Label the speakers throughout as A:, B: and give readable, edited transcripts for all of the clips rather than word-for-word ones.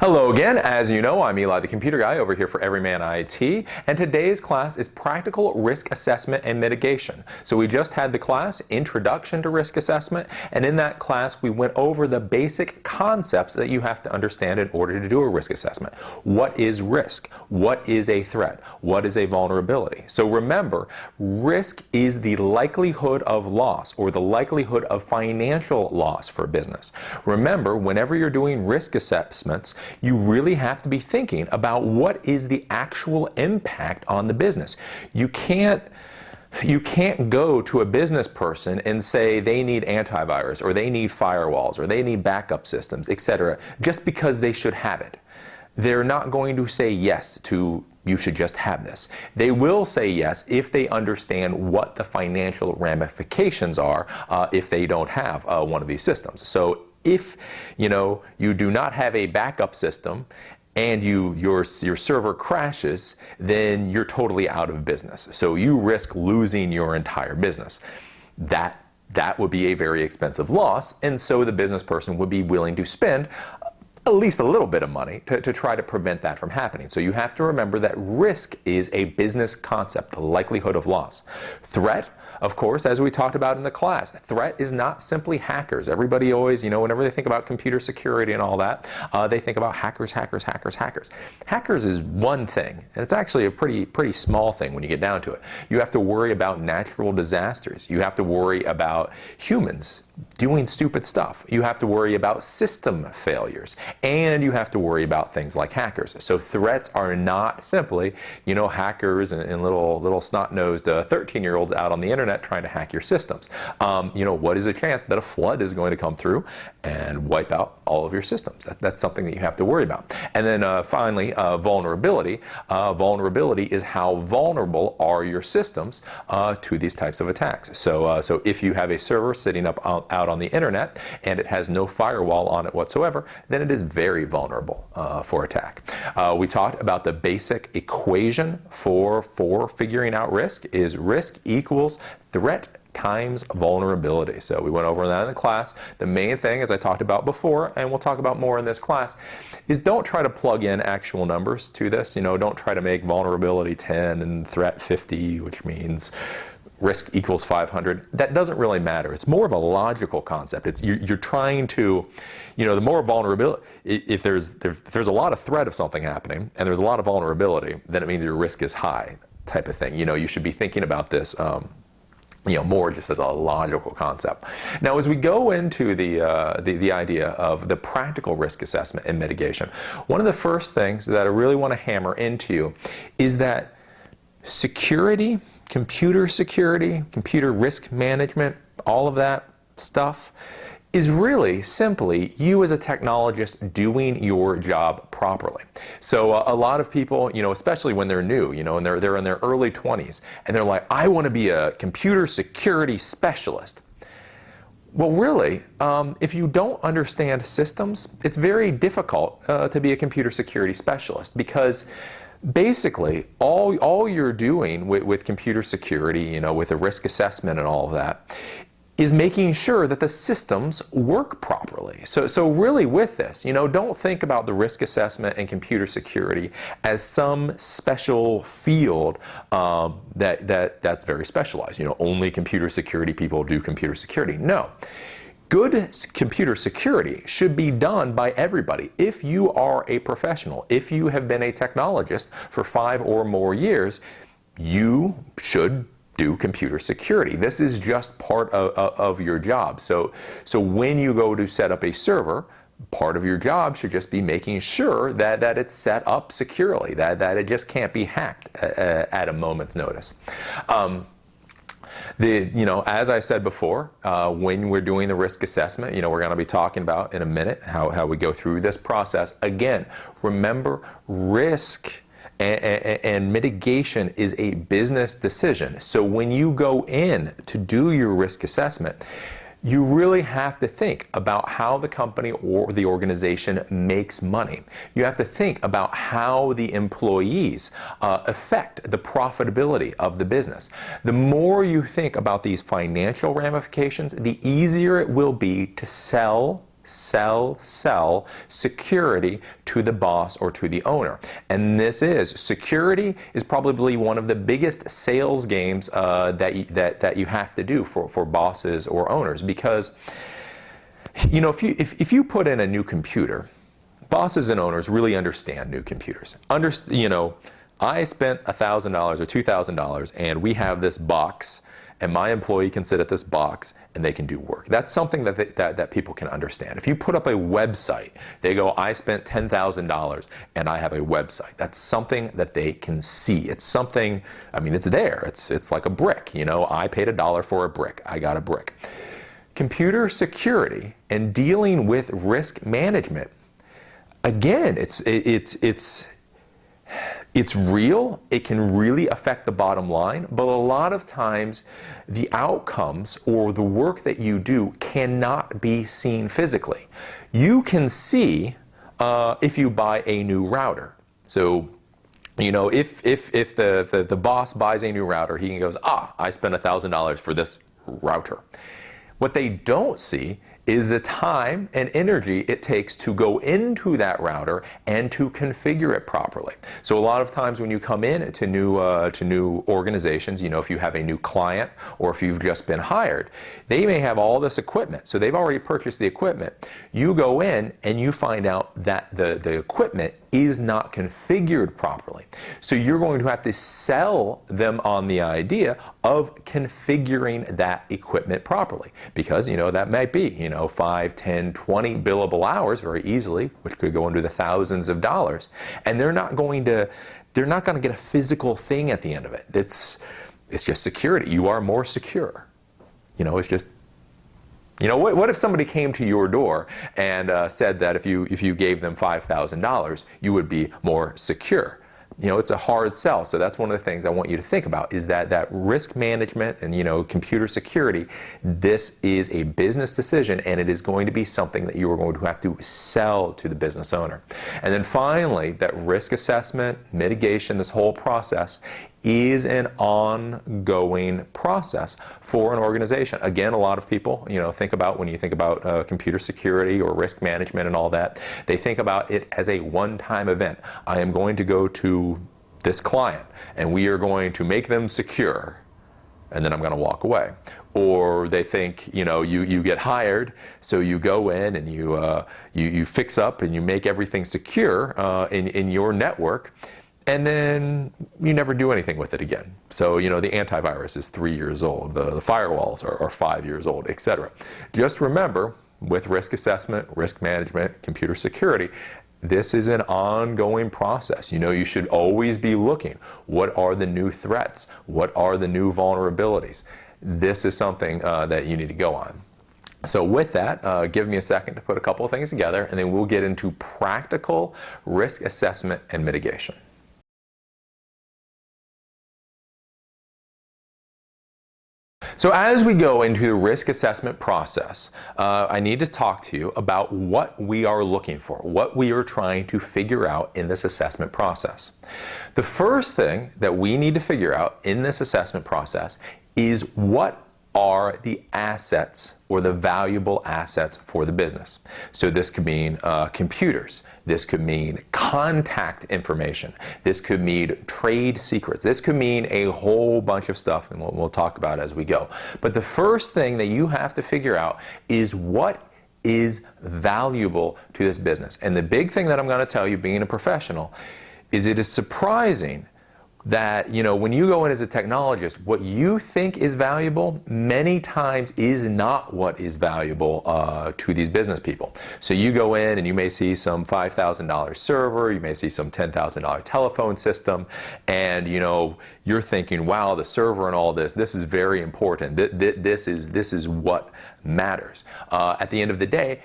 A: Hello again. As you know, I'm Eli the Computer Guy over here for Everyman IT, and today's class is Practical Risk Assessment and Mitigation. So we just had the class Introduction to Risk Assessment, and in that class we went over the basic concepts that you have to understand in order to do a risk assessment. What is risk? What is a threat? What is a vulnerability? So remember, risk is the likelihood of loss or the likelihood of financial loss for a business. Remember, whenever you're doing risk assessments, you really have to be thinking about what is the actual impact on the business. You can't go to a business person and say they need antivirus or they need firewalls or they need backup systems, etc., just because they should have it. They're not going to say yes to you should just have this. They will say yes if they understand what the financial ramifications are if they don't have one of these systems. So if you do not have a backup system and your server crashes, then you're totally out of business. So you risk losing your entire business. That would be a very expensive loss, and so the business person would be willing to spend at least a little bit of money to try to prevent that from happening. So you have to remember that risk is a business concept, the likelihood of loss. Threat, of course, as we talked about in the class, threat is not simply hackers. Everybody always, whenever they think about computer security and all that, they think about hackers. Hackers is one thing, and it's actually a pretty small thing when you get down to it. You have to worry about natural disasters. You have to worry about humans doing stupid stuff. You have to worry about system failures, and you have to worry about things like hackers. So threats are not simply, hackers and little snot-nosed 13-year-olds out on the internet trying to hack your systems. What is the chance that a flood is going to come through and wipe out all of your systems? That's something that you have to worry about. And then finally, vulnerability. Vulnerability is how vulnerable are your systems to these types of attacks. So if you have a server sitting up out on the internet and it has no firewall on it whatsoever, then it is very vulnerable for attack. We talked about the basic equation for figuring out risk is risk equals threat times vulnerability. So we went over that in the class. The main thing, as I talked about before, and we'll talk about more in this class, is don't try to plug in actual numbers to this. Don't try to make vulnerability 10 and threat 50, which means risk equals 500. That doesn't really matter. It's more of a logical concept. It's you're trying to, the more vulnerability, if there's a lot of threat of something happening and there's a lot of vulnerability, then it means your risk is high, type of thing. You should be thinking about this more just as a logical concept. Now, as we go into the idea of the practical risk assessment and mitigation, one of the first things that I really want to hammer into you is that security, computer risk management, all of that stuff is really simply you as a technologist doing your job properly. So a lot of people, especially when they're new, and they're in their early 20s, and they're like, I want to be a computer security specialist. Well, really, if you don't understand systems, it's very difficult to be a computer security specialist, because basically all you're doing with computer security, with a risk assessment and all of that, is making sure that the systems work properly. So really with this, don't think about the risk assessment and computer security as some special field that's very specialized. Only computer security people do computer security. No. Good computer security should be done by everybody. If you are a professional, if you have been a technologist for 5 or more years, you should do computer security. This is just part of your job. So when you go to set up a server, part of your job should just be making sure that it's set up securely, that it just can't be hacked at a moment's notice. As I said before, when we're doing the risk assessment, we're going to be talking about in a minute how we go through this process. Again, remember, risk and mitigation is a business decision. So when you go in to do your risk assessment, you really have to think about how the company or the organization makes money. You have to think about how the employees affect the profitability of the business. The more you think about these financial ramifications, the easier it will be to sell sell security to the boss or to the owner. And security is probably one of the biggest sales games that you have to do for bosses or owners, because if you put in a new computer, bosses and owners really understand new computers. I spent $1,000 or $2,000 and we have this box, and my employee can sit at this box and they can do work. That's something that people can understand. If you put up a website, they go, I spent $10,000 and I have a website. That's something that they can see. It's something, it's there. It's like a brick. I paid $1 for a brick. I got a brick. Computer security and dealing with risk management, again, it's real. It can really affect the bottom line, but a lot of times the outcomes or the work that you do cannot be seen physically. You can see if you buy a new router. So, if the boss buys a new router, he goes, I spent $1,000 for this router. What they don't see is the time and energy it takes to go into that router and to configure it properly. So a lot of times when you come in to new organizations, if you have a new client or if you've just been hired, they may have all this equipment. So they've already purchased the equipment. You go in and you find out that the equipment is not configured properly. So you're going to have to sell them on the idea of configuring that equipment properly, because that might be 5, 10, 20 billable hours very easily, which could go into the thousands of dollars, and they're not going to get a physical thing at the end of it. It's just security. You are more secure. It's just, what if somebody came to your door and said that if you gave them $5,000, you would be more secure? It's a hard sell. So that's one of the things I want you to think about, is that risk management and, computer security, this is a business decision, and it is going to be something that you are going to have to sell to the business owner. And then finally, that risk assessment, mitigation, this whole process is an ongoing process for an organization. Again, a lot of people, think about, when you think about computer security or risk management and all that, they think about it as a one-time event. I am going to go to this client and we are going to make them secure, and then I'm going to walk away. Or they think, you get hired, so you go in and you fix up and you make everything secure in your network, and then you never do anything with it again. So, the antivirus is 3 years old, the firewalls are 5 years old, etc. Just remember, with risk assessment, risk management, computer security, this is an ongoing process. You should always be looking. What are the new threats? What are the new vulnerabilities? This is something that you need to go on. So with that, give me a second to put a couple of things together, and then we'll get into practical risk assessment and mitigation. So as we go into the risk assessment process, I need to talk to you about what we are looking for, what we are trying to figure out in this assessment process. The first thing that we need to figure out in this assessment process is what are the assets or the valuable assets for the business. So this could mean computers. This could mean contact information. This could mean trade secrets. This could mean a whole bunch of stuff, and we'll talk about as we go. But the first thing that you have to figure out is what is valuable to this business. And the big thing that I'm going to tell you, being a professional, is it is surprising that, when you go in as a technologist, what you think is valuable many times is not what is valuable to these business people. So you go in and you may see some $5,000 server, you may see some $10,000 telephone system, and you're thinking, wow, the server and all this is very important. This is what matters. At the end of the day,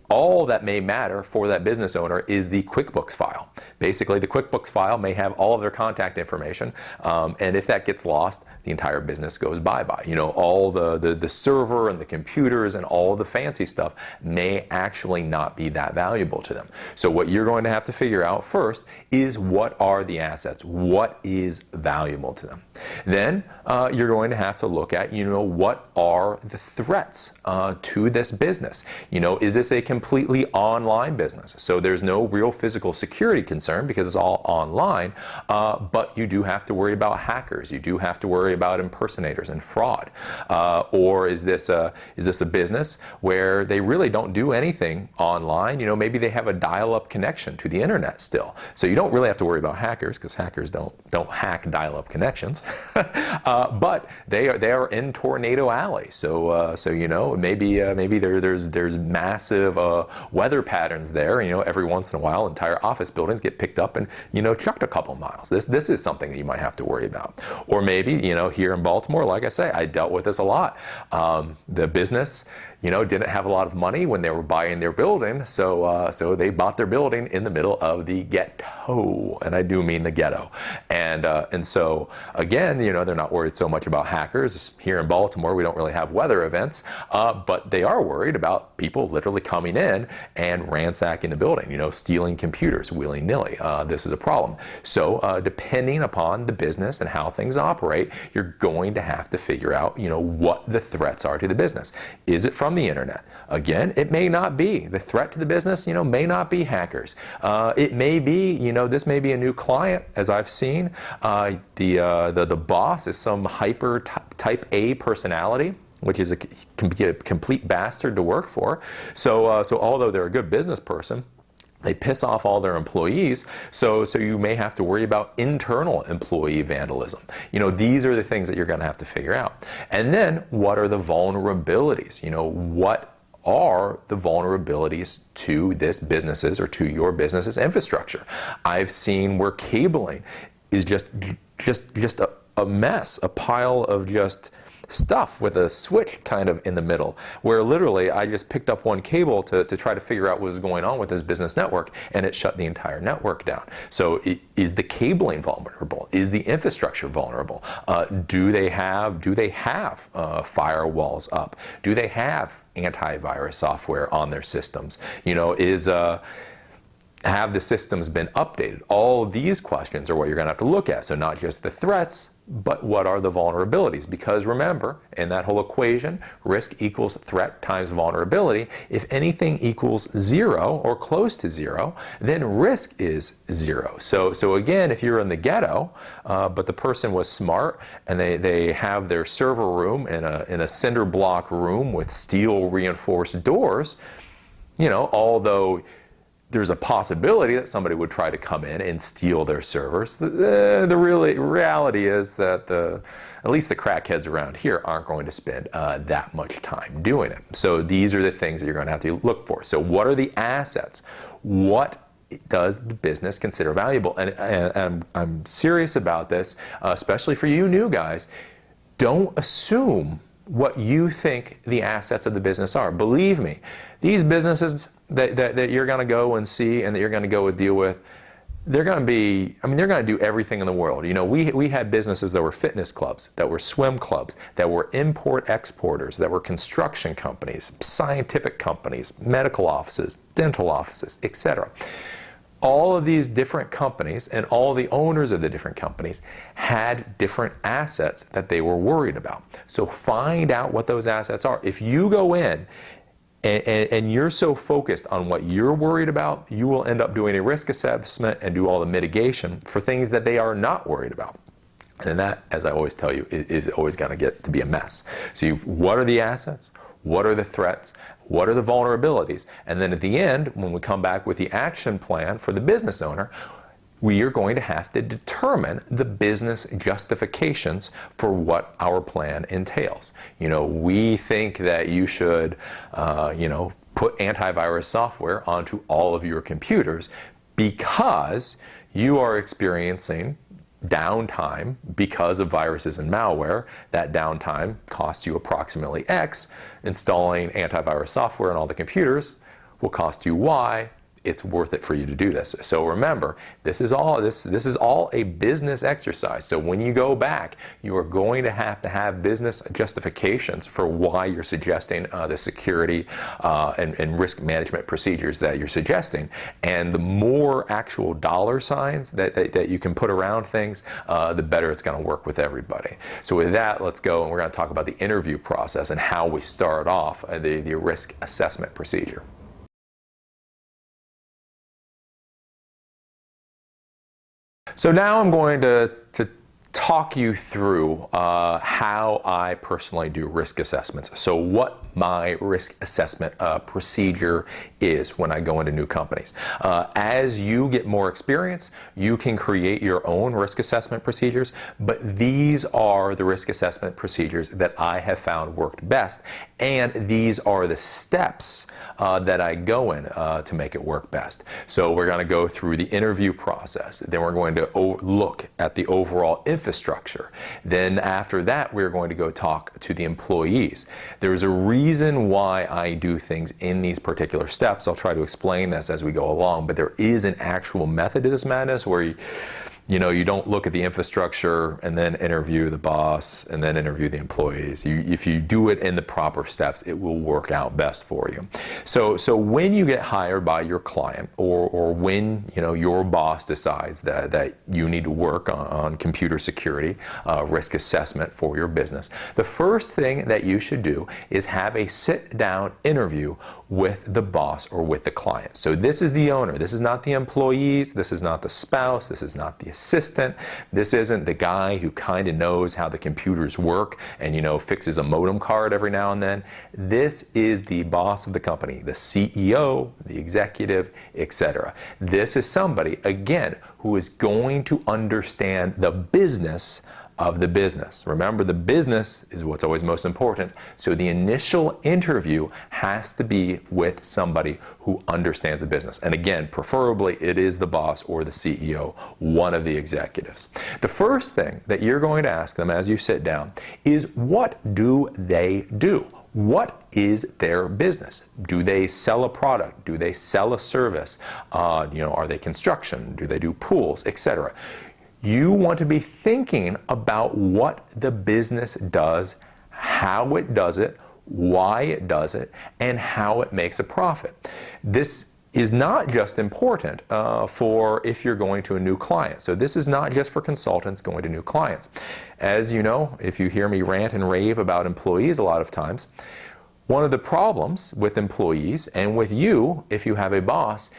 A: all that may matter for that business owner is the QuickBooks file. Basically, the QuickBooks file may have all of their contact information, and if that gets lost, the entire business goes bye-bye. All the server and the computers and all the fancy stuff may actually not be that valuable to them. So what you're going to have to figure out first is, what are the assets? What is valuable to them? Then you're going to have to look at, what are the threats to this business? Is this a completely online business? So there's no real physical security concern because it's all online, but you do have to worry about hackers. You do have to worry about impersonators and fraud. Or is this a business where they really don't do anything online? Maybe they have a dial-up connection to the internet still. So you don't really have to worry about hackers because hackers don't hack dial-up connections. But they are in Tornado Alley. So maybe there's massive weather patterns there. Every once in a while, entire office buildings get picked up and chucked a couple miles. This is something that you might have to worry about. Or maybe here in Baltimore, like I say, I dealt with this a lot. The business didn't have a lot of money when they were buying their building, so they bought their building in the middle of the ghetto, and I do mean the ghetto. And so again, they're not worried so much about hackers. Here in Baltimore, we don't really have weather events, but they are worried about people literally coming in and ransacking the building, stealing computers willy-nilly. This is a problem. So depending upon the business and how things operate, you're going to have to figure out, what the threats are to the business. Is it from the internet? Again, it may not be. The threat to the business, may not be hackers. It may be, this may be a new client, as I've seen. The boss is some hyper type A personality, which can be a complete bastard to work for. So although they're a good business person, they piss off all their employees, so you may have to worry about internal employee vandalism. These are the things that you're going to have to figure out. And then, what are the vulnerabilities? What are the vulnerabilities to this business's or to your business's infrastructure? I've seen where cabling is just a mess, a pile of just stuff with a switch kind of in the middle, where literally I just picked up one cable to try to figure out what was going on with this business network, and it shut the entire network down. So is the cabling vulnerable? Is the infrastructure vulnerable? Do they have firewalls up? Do they have antivirus software on their systems? Have the systems been updated? All of these questions are what you're going to have to look at. So not just the threats, but what are the vulnerabilities? Because remember, in that whole equation, risk equals threat times vulnerability. If anything equals 0 or close to 0, then risk is 0. So again, if you're in the ghetto, but the person was smart and they have their server room in a cinder block room with steel reinforced doors, although there's a possibility that somebody would try to come in and steal their servers. The reality is that at least the crackheads around here aren't going to spend that much time doing it. So these are the things that you're going to have to look for. So what are the assets? What does the business consider valuable? And I'm serious about this, especially for you new guys. Don't assume what you think the assets of the business are. Believe me, these businesses that you're going to go and see and that you're going to go and deal with, they're going to do everything in the world. We had businesses that were fitness clubs, that were swim clubs, that were import-exporters, that were construction companies, scientific companies, medical offices, dental offices, etc. All of these different companies and all the owners of the different companies had different assets that they were worried about. So find out what those assets are. If you go in and you're so focused on what you're worried about, you will end up doing a risk assessment and do all the mitigation for things that they are not worried about. And that, as I always tell you, is always going to get to be a mess. So what are the assets? What are the threats? What are the vulnerabilities? And then at the end, when we come back with the action plan for the business owner, we are going to have to determine the business justifications for what our plan entails. We think that you should, put antivirus software onto all of your computers because you are experiencing downtime because of viruses and malware. That downtime costs you approximately X. Installing antivirus software on all the computers will cost you Y. it's worth it for you to do this. So remember, this is all a business exercise. So when you go back, you are going to have business justifications for why you're suggesting the security and risk management procedures that you're suggesting. And the more actual dollar signs that you can put around things, the better it's going to work with everybody. So with that, let's go and we're going to talk about the interview process and how we start off the risk assessment procedure. So now I'm going to talk you through how I personally do risk assessments. So what my risk assessment procedure is when I go into new companies. As you get more experience, you can create your own risk assessment procedures, but these are the risk assessment procedures that I have found worked best, and these are the steps that I go in to make it work best. So we're going to go through the interview process, then we're going to look at the overall infrastructure. Then after that, we're going to go talk to the employees. There's a reason why I do things in these particular steps. I'll try to explain this as we go along, but there is an actual method to this madness where you don't look at the infrastructure and then interview the boss and then interview the employees. If you do it in the proper steps, it will work out best for you. So when you get hired by your client, or when your boss decides that you need to work on computer security risk assessment for your business, the first thing that you should do is have a sit-down interview with the boss or with the client. So this is the owner. This is not the employees. This is not the spouse. This is not the assistant. This isn't the guy who kind of knows how the computers work and fixes a modem card every now and then. This is the boss of the company, the CEO, the executive, etc. This is somebody, again, who is going to understand the business of the business. Remember, the business is what's always most important. So the initial interview has to be with somebody who understands the business. And again, preferably it is the boss or the CEO, one of the executives. The first thing that you're going to ask them as you sit down is, what do they do? What is their business? Do they sell a product? Do they sell a service? Are they construction? Do they do pools, etc.? You want to be thinking about what the business does, how it does it, why it does it, and how it makes a profit. This is not just important for if you're going to a new client. So this is not just for consultants going to new clients. As you know, if you hear me rant and rave about employees a lot of times, one of the problems with employees and with you, if you have a boss,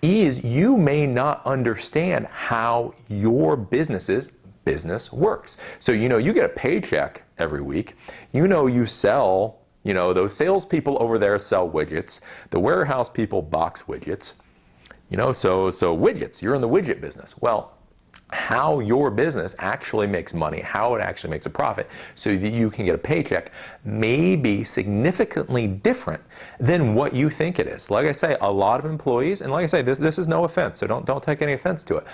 A: is you may not understand how your business works. So you get a paycheck every week. You sell, those salespeople over there sell widgets. The warehouse people box widgets. So widgets, you're in the widget business. Well, how your business actually makes money, how it actually makes a profit, so that you can get a paycheck, may be significantly different than what you think it is. Like I say, a lot of employees, and like I say, this is no offense, so don't take any offense to it.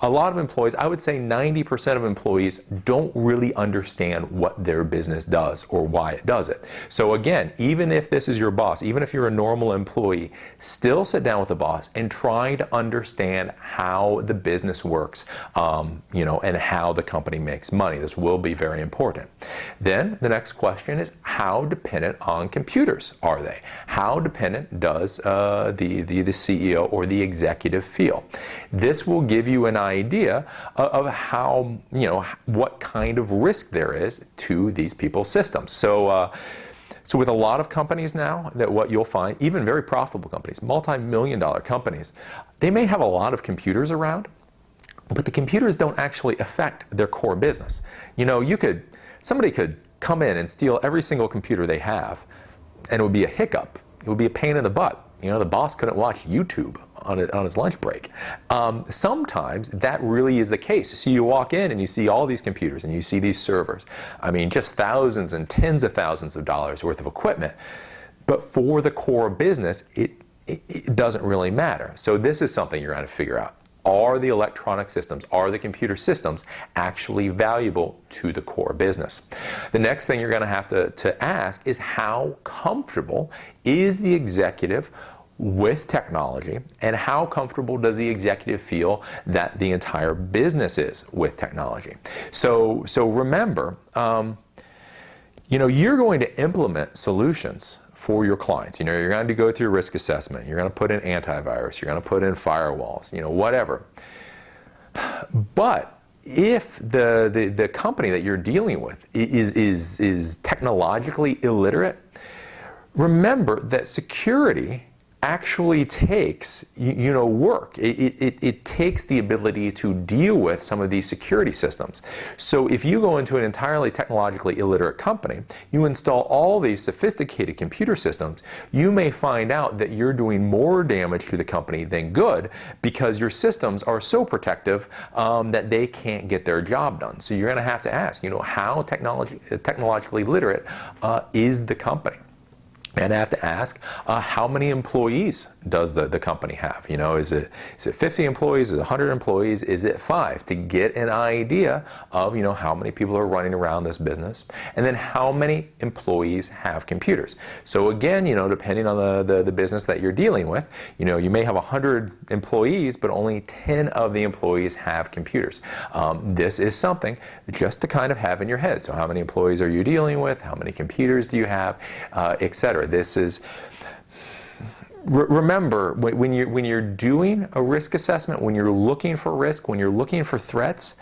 A: A lot of employees, I would say 90% of employees, don't really understand what their business does or why it does it. So again, even if this is your boss, even if you're a normal employee, still sit down with the boss and try to understand how the business works, and how the company makes money. This will be very important. Then the next question is, how dependent on computers are they? How dependent does the CEO or the executive feel? This will give you an idea of how, what kind of risk there is to these people's systems. So with a lot of companies now, that what you'll find, even very profitable companies, multi-million-dollar companies, they may have a lot of computers around, but the computers don't actually affect their core business. Somebody could come in and steal every single computer they have, and it would be a hiccup. It would be a pain in the butt. The boss couldn't watch YouTube on his lunch break. Sometimes that really is the case. So you walk in and you see all these computers and you see these servers. I mean, just thousands and tens of thousands of dollars worth of equipment. But for the core business, it doesn't really matter. So this is something you're going to figure out. Are the electronic systems, are the computer systems actually valuable to the core business? The next thing you're going to have to ask is, how comfortable is the executive with technology, and how comfortable does the executive feel that the entire business is with technology. So remember, you're going to implement solutions for your clients. You're going to go through risk assessment. You're going to put in antivirus. You're going to put in firewalls. Whatever. But if the company that you're dealing with is technologically illiterate, remember that security actually takes work. It takes the ability to deal with some of these security systems. So if you go into an entirely technologically illiterate company, you install all these sophisticated computer systems, you may find out that you're doing more damage to the company than good, because your systems are so protective that they can't get their job done. So you're going to have to ask, how technologically literate is the company? And I have to ask, how many employees does the company have? Is it 50 employees? Is it 100 employees? Is it 5? To get an idea of, how many people are running around this business, and then how many employees have computers. So again, depending on the business that you're dealing with, you may have 100 employees, but only 10 of the employees have computers. This is something just to kind of have in your head. So how many employees are you dealing with? How many computers do you have, etc. This is, remember, when you're doing a risk assessment, when you're looking for risk, when you're looking for threats,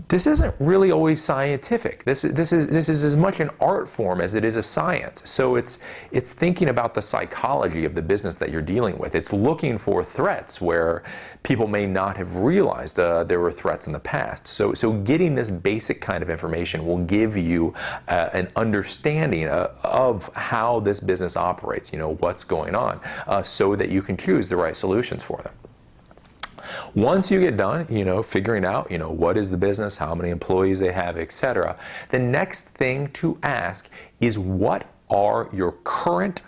A: this isn't really always scientific. This is as much an art form as it is a science. So it's thinking about the psychology of the business that you're dealing with. It's looking for threats where people may not have realized there were threats in the past. So getting this basic kind of information will give you an understanding of how this business operates, what's going on, so that you can choose the right solutions for them. Once you get done, figuring out, what is the business, how many employees they have, etc., the next thing to ask is, what are your current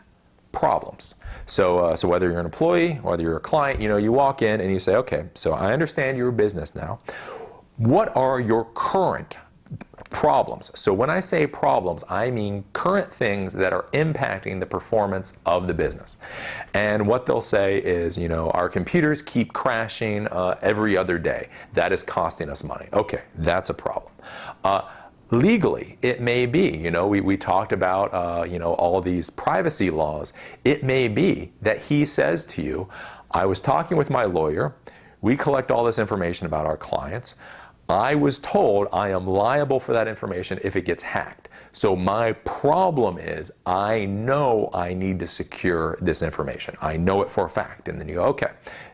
A: problems? So whether you're an employee, whether you're a client, you walk in and you say, okay, so I understand you're a business now. What are your current problems? So when I say problems, I mean current things that are impacting the performance of the business. And what they'll say is, our computers keep crashing every other day. That is costing us money. Okay, that's a problem. Legally, it may be, we talked about, all of these privacy laws. It may be that he says to you, I was talking with my lawyer. We collect all this information about our clients. I was told I am liable for that information if it gets hacked. So my problem is, I know I need to secure this information. I know it for a fact. And then you go, okay,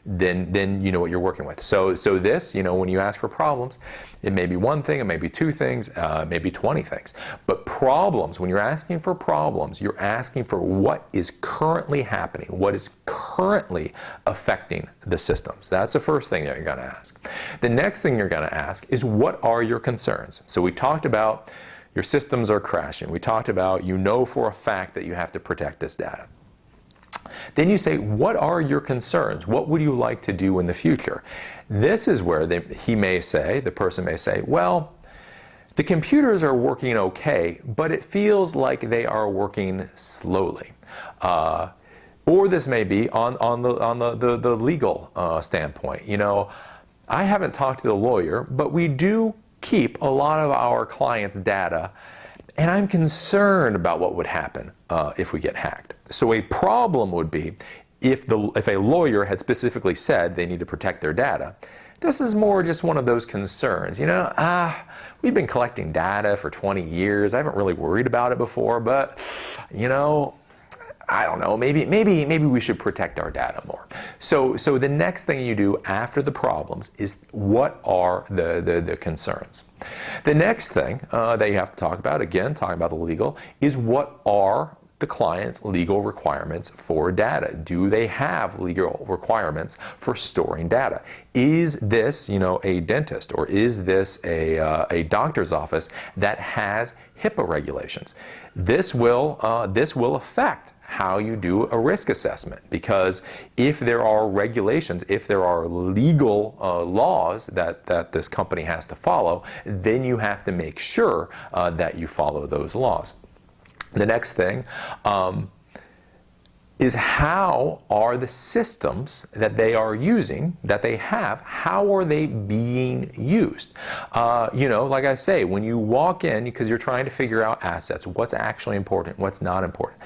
A: then you know what you're working with. So this, when you ask for problems, it may be one thing, it may be two things, it may be 20 things. But problems, when you're asking for problems, you're asking for what is currently happening, what is currently affecting the systems. That's the first thing that you're going to ask. The next thing you're going to ask is, what are your concerns? So we talked about your systems are crashing. We talked about, for a fact that you have to protect this data. Then you say, what are your concerns? What would you like to do in the future? This is where the person may say, well, the computers are working okay, but it feels like they are working slowly. Or this may be on the legal standpoint. I haven't talked to the lawyer, but we do keep a lot of our clients' data, and I'm concerned about what would happen if we get hacked. So a problem would be if a lawyer had specifically said they need to protect their data. This is more just one of those concerns. We've been collecting data for 20 years. I haven't really worried about it before, but I don't know, maybe we should protect our data more. So the next thing you do after the problems is, what are the concerns? The next thing that you have to talk about, again, talking about the legal, is what are the client's legal requirements for data? Do they have legal requirements for storing data? Is this, a dentist, or is this a doctor's office that has HIPAA regulations? This will affect how you do a risk assessment, because if there are regulations, if there are legal laws that this company has to follow, then you have to make sure that you follow those laws. The next thing is how are the systems that they are using, that they have, how are they being used? Like I say, when you walk in, because you're trying to figure out assets, what's actually important, what's not important.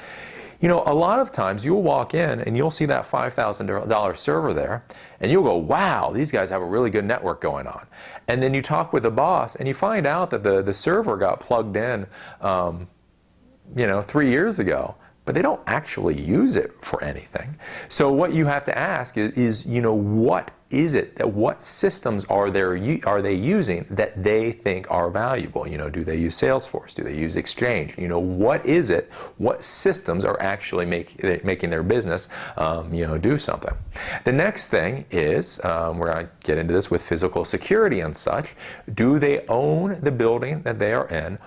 A: A lot of times you'll walk in and you'll see that $5,000 server there, and you'll go, wow, these guys have a really good network going on. And then you talk with the boss and you find out that the server got plugged in, 3 years ago, but they don't actually use it for anything. So what you have to ask is what is it, what systems are they using that they think are valuable? Do they use Salesforce? Do they use Exchange? What is it? What systems are actually making their business, do something? The next thing is, we're going to get into this with physical security and such. Do they own the building that they are in?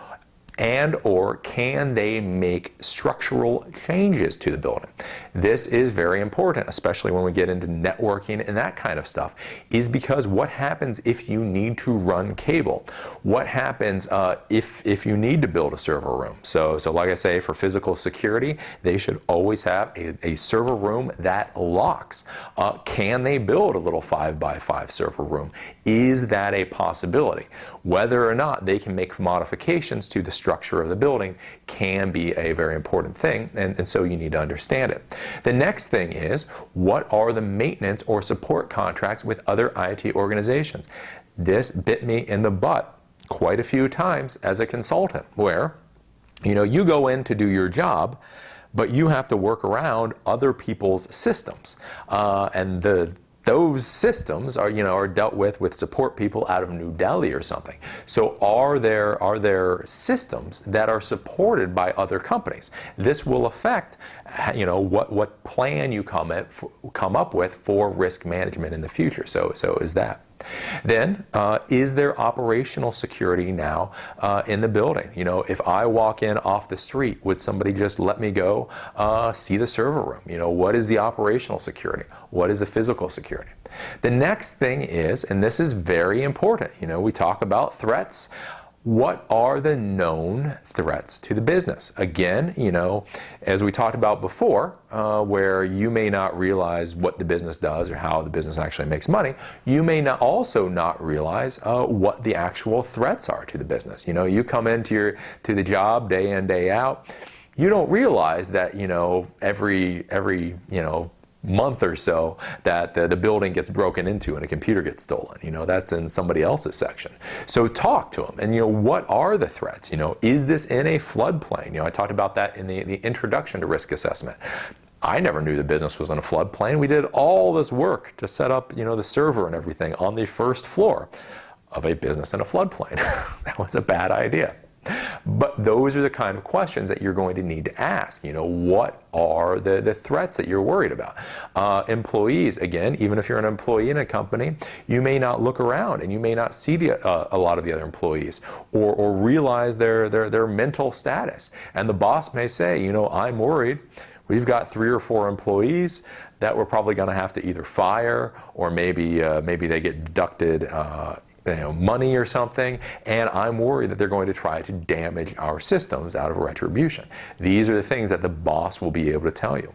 A: And or can they make structural changes to the building? This is very important, especially when we get into networking and that kind of stuff, is because what happens if you need to run cable? What happens if you need to build a server room? So like I say, for physical security, they should always have a server room that locks. Can they build a little 5x5 server room? Is that a possibility? Whether or not they can make modifications to the structure of the building can be a very important thing, and so you need to understand it. The next thing is, what are the maintenance or support contracts with other IT organizations? This bit me in the butt quite a few times as a consultant, where you go in to do your job, but you have to work around other people's systems, and those systems are dealt with support people out of New Delhi or something. So are there systems that are supported by other companies? This will affect what plan you come up with for risk management in the future. So is that. Then, is there operational security now in the building? If I walk in off the street, would somebody just let me go see the server room? What is the operational security? What is the physical security? The next thing is, and this is very important, we talk about threats. What are the known threats to the business? Again, as we talked about before, where you may not realize what the business does or how the business actually makes money, you may also not realize what the actual threats are to the business. You come into the job day in, day out, you don't realize that every month or so that the building gets broken into and a computer gets stolen. That's in somebody else's section. So talk to them. And what are the threats? Is this in a floodplain? I talked about that in the introduction to risk assessment. I never knew the business was on a floodplain. We did all this work to set up, the server and everything on the first floor of a business in a floodplain. That was a bad idea. But those are the kind of questions that you're going to need to ask. What are the threats that you're worried about? Employees, again, even if you're an employee in a company, you may not look around and you may not see a lot of the other employees or realize their mental status. And the boss may say, I'm worried. We've got 3 or 4 employees that we're probably going to have to either fire or maybe they get deducted money or something, and I'm worried that they're going to try to damage our systems out of retribution. These are the things that the boss will be able to tell you.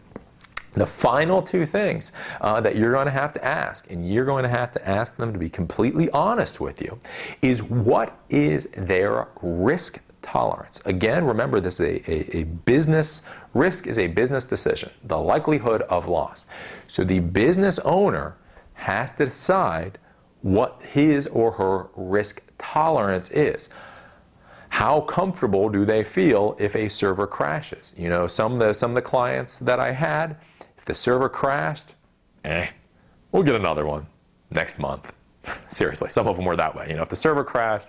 A: The final 2 things that you're going to have to ask, and you're going to have to ask them to be completely honest with you, is what is their risk tolerance? Again, remember, this is a business risk is a business decision, the likelihood of loss. So the business owner has to decide what his or her risk tolerance is. How comfortable do they feel if a server crashes? Some of the clients that I had, if the server crashed, we'll get another one next month. Seriously, some of them were that way. If the server crashed,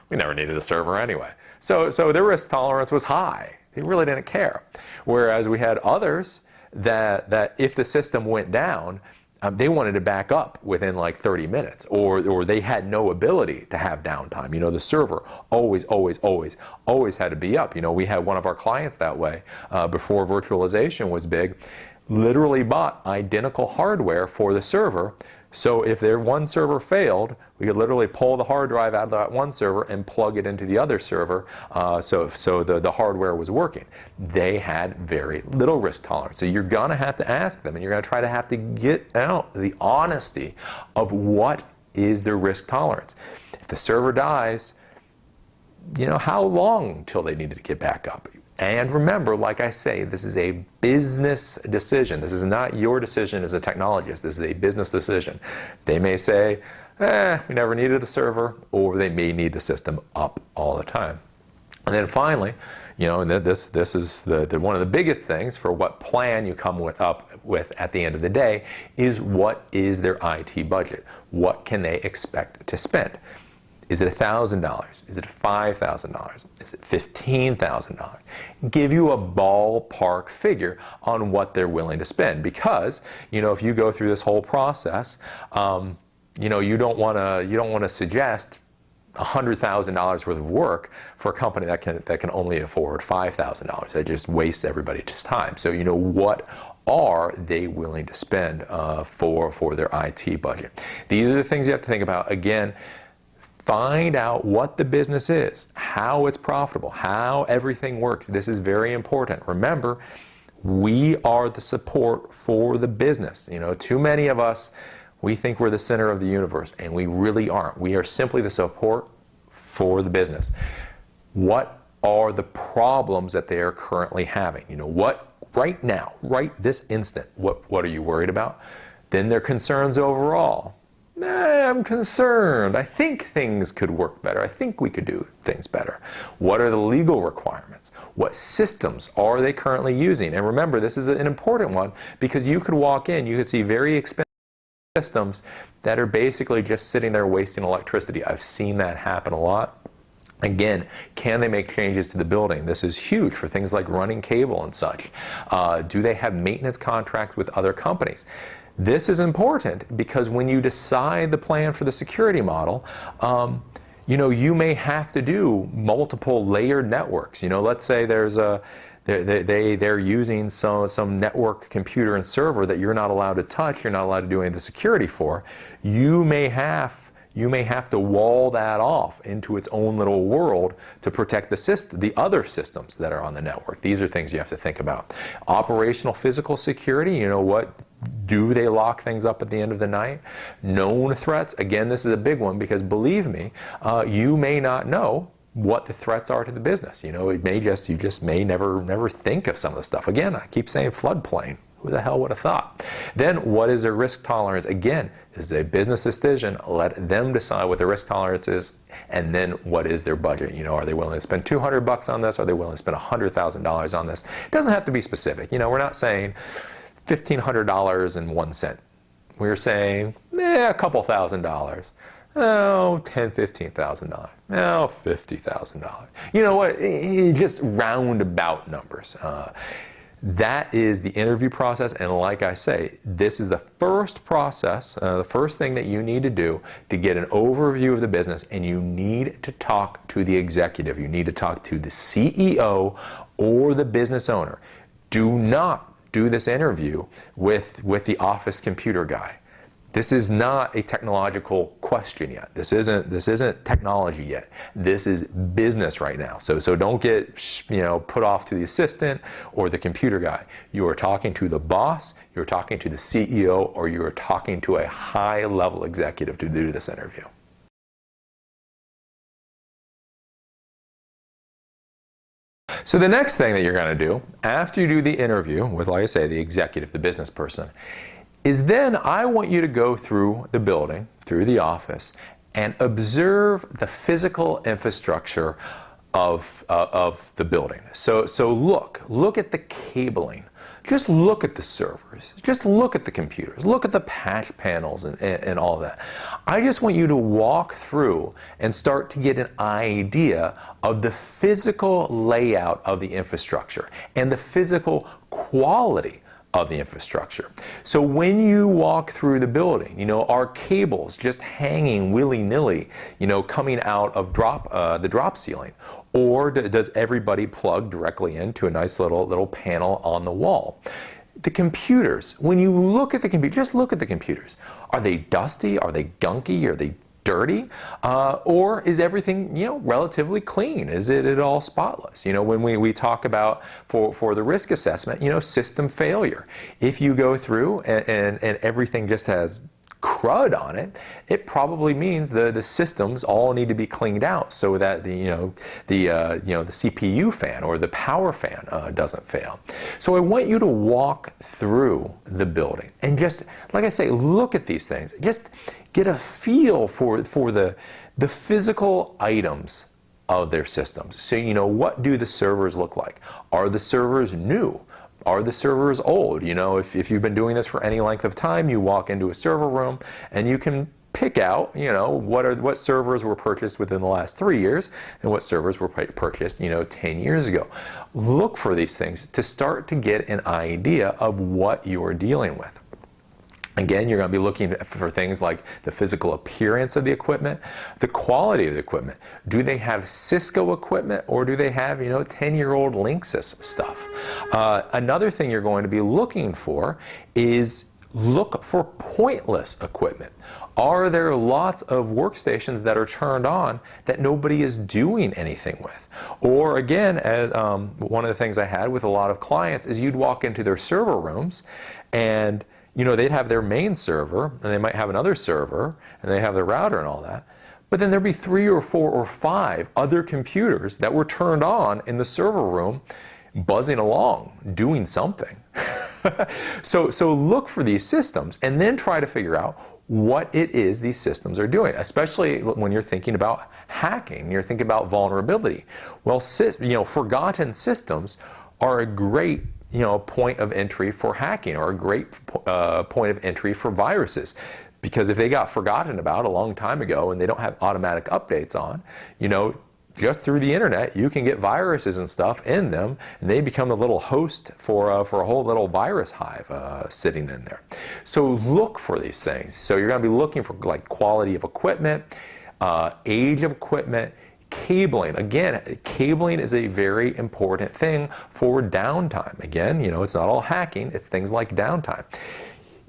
A: we never needed a server anyway. So their risk tolerance was high. They really didn't care. Whereas we had others that if the system went down, they wanted to back up within like 30 minutes, or they had no ability to have downtime. The server always had to be up. We had one of our clients that way before virtualization was big. literally bought identical hardware for the server. So if their one server failed, we could literally pull the hard drive out of that one server and plug it into the other server, so the hardware was working. They had very little risk tolerance. So you're going to have to ask them, and you're going to try to have to get out the honesty of what is their risk tolerance. If the server dies, how long till they needed to get back up? And remember, like I say, this is a business decision. This is not your decision as a technologist. This is a business decision. They may say, we never needed the server, or they may need the system up all the time. And then finally, and this is one of the biggest things for what plan you come up with at the end of the day is what is their IT budget? What can they expect to spend? Is it $1,000? Is it $5,000? Is it $15,000? Give you a ballpark figure on what they're willing to spend, because if you go through this whole process, you don't want to suggest $100,000 worth of work for a company that can only afford $5,000. That just wastes everybody's time. So what are they willing to spend for their IT budget? These are the things you have to think about. Again, find out what the business is, how it's profitable, how everything works. This is very important. Remember, we are the support for the business. Too many of us, we think we're the center of the universe, and we really aren't. We are simply the support for the business. What are the problems that they are currently having? What right now, right this instant, what are you worried about? Then their concerns overall. I'm concerned. I think things could work better. I think we could do things better. What are the legal requirements? What systems are they currently using? And remember, this is an important one, because you could walk in, you could see very expensive systems that are basically just sitting there wasting electricity. I've seen that happen a lot. Again, can they make changes to the building? This is huge for things like running cable and such. Do they have maintenance contracts with other companies? This is important because when you decide the plan for the security model, you may have to do multiple layered networks. Let's say there's they're using some network computer and server that you're not allowed to touch, you're not allowed to do any of the security for. You may have to wall that off into its own little world to protect the other systems that are on the network. These are things you have to think about. Operational physical security, what do they lock things up at the end of the night? Known threats, again, this is a big one, because believe me, you may not know what the threats are to the business. You just may never think of some of the stuff. Again, I keep saying floodplain. Who the hell would have thought? Then what is their risk tolerance? Again, this is a business decision. Let them decide what their risk tolerance is, and then what is their budget? Are they willing to spend $200 on this? Are they willing to spend $100,000 on this? It doesn't have to be specific. We're not saying $1,500.01. We're saying a couple $1,000. $10,000, $15,000. $50,000. You know what? Just roundabout numbers. That is the interview process, and like I say, this is the first process, the first thing that you need to do to get an overview of the business, and you need to talk to the executive. You need to talk to the CEO or the business owner. Do not do this interview with the office computer guy. This is not a technological question yet. This isn't technology yet. This is business right now. So don't get put off to the assistant or the computer guy. You are talking to the boss, you're talking to the CEO, or you are talking to a high-level executive to do this interview. So the next thing that you're going to do after you do the interview with, like I say, the executive, the business person, is then I want you to go through the building, through the office, and observe the physical infrastructure of the building. So look at the cabling. Just look at the servers. Just look at the computers. Look at the patch panels and all that. I just want you to walk through and start to get an idea of the physical layout of the infrastructure and the physical quality of the infrastructure. So when you walk through the building, are cables just hanging willy-nilly, coming out of the drop ceiling? Or does everybody plug directly into a nice little panel on the wall? The computers, when you look at the computer, just look at the computers. Are they dusty? Are they gunky? Are they dirty? Or is everything, relatively clean? Is it all spotless? When we talk about for the risk assessment, system failure. If you go through and everything just has crud on it, it probably means the systems all need to be cleaned out so that the CPU fan or the power fan doesn't fail. So I want you to walk through the building and just, like I say, look at these things. Just get a feel for the physical items of their systems. So what do the servers look like? Are the servers new? Are the servers old? If you've been doing this for any length of time, you walk into a server room and you can pick out, what servers were purchased within the last 3 years and what servers were purchased, 10 years ago. Look for these things to start to get an idea of what you're dealing with. Again, you're going to be looking for things like the physical appearance of the equipment, the quality of the equipment. Do they have Cisco equipment or do they have, 10-year-old Linksys stuff? Another thing you're going to be looking for is look for pointless equipment. Are there lots of workstations that are turned on that nobody is doing anything with? Or again, one of the things I had with a lot of clients is you'd walk into their server rooms and they'd have their main server, and they might have another server, and they have their router and all that. But then there'd be 3 or 4 or 5 other computers that were turned on in the server room, buzzing along, doing something. So look for these systems, and then try to figure out what it is these systems are doing, especially when you're thinking about hacking, you're thinking about vulnerability. Well, forgotten systems are a great point of entry for hacking, or a great point of entry for viruses. Because if they got forgotten about a long time ago and they don't have automatic updates on, just through the internet, you can get viruses and stuff in them, and they become the little host for a whole little virus hive sitting in there. So look for these things. So you're going to be looking for like quality of equipment, age of equipment, cabling. Again, cabling is a very important thing for downtime. Again, it's not all hacking, it's things like downtime.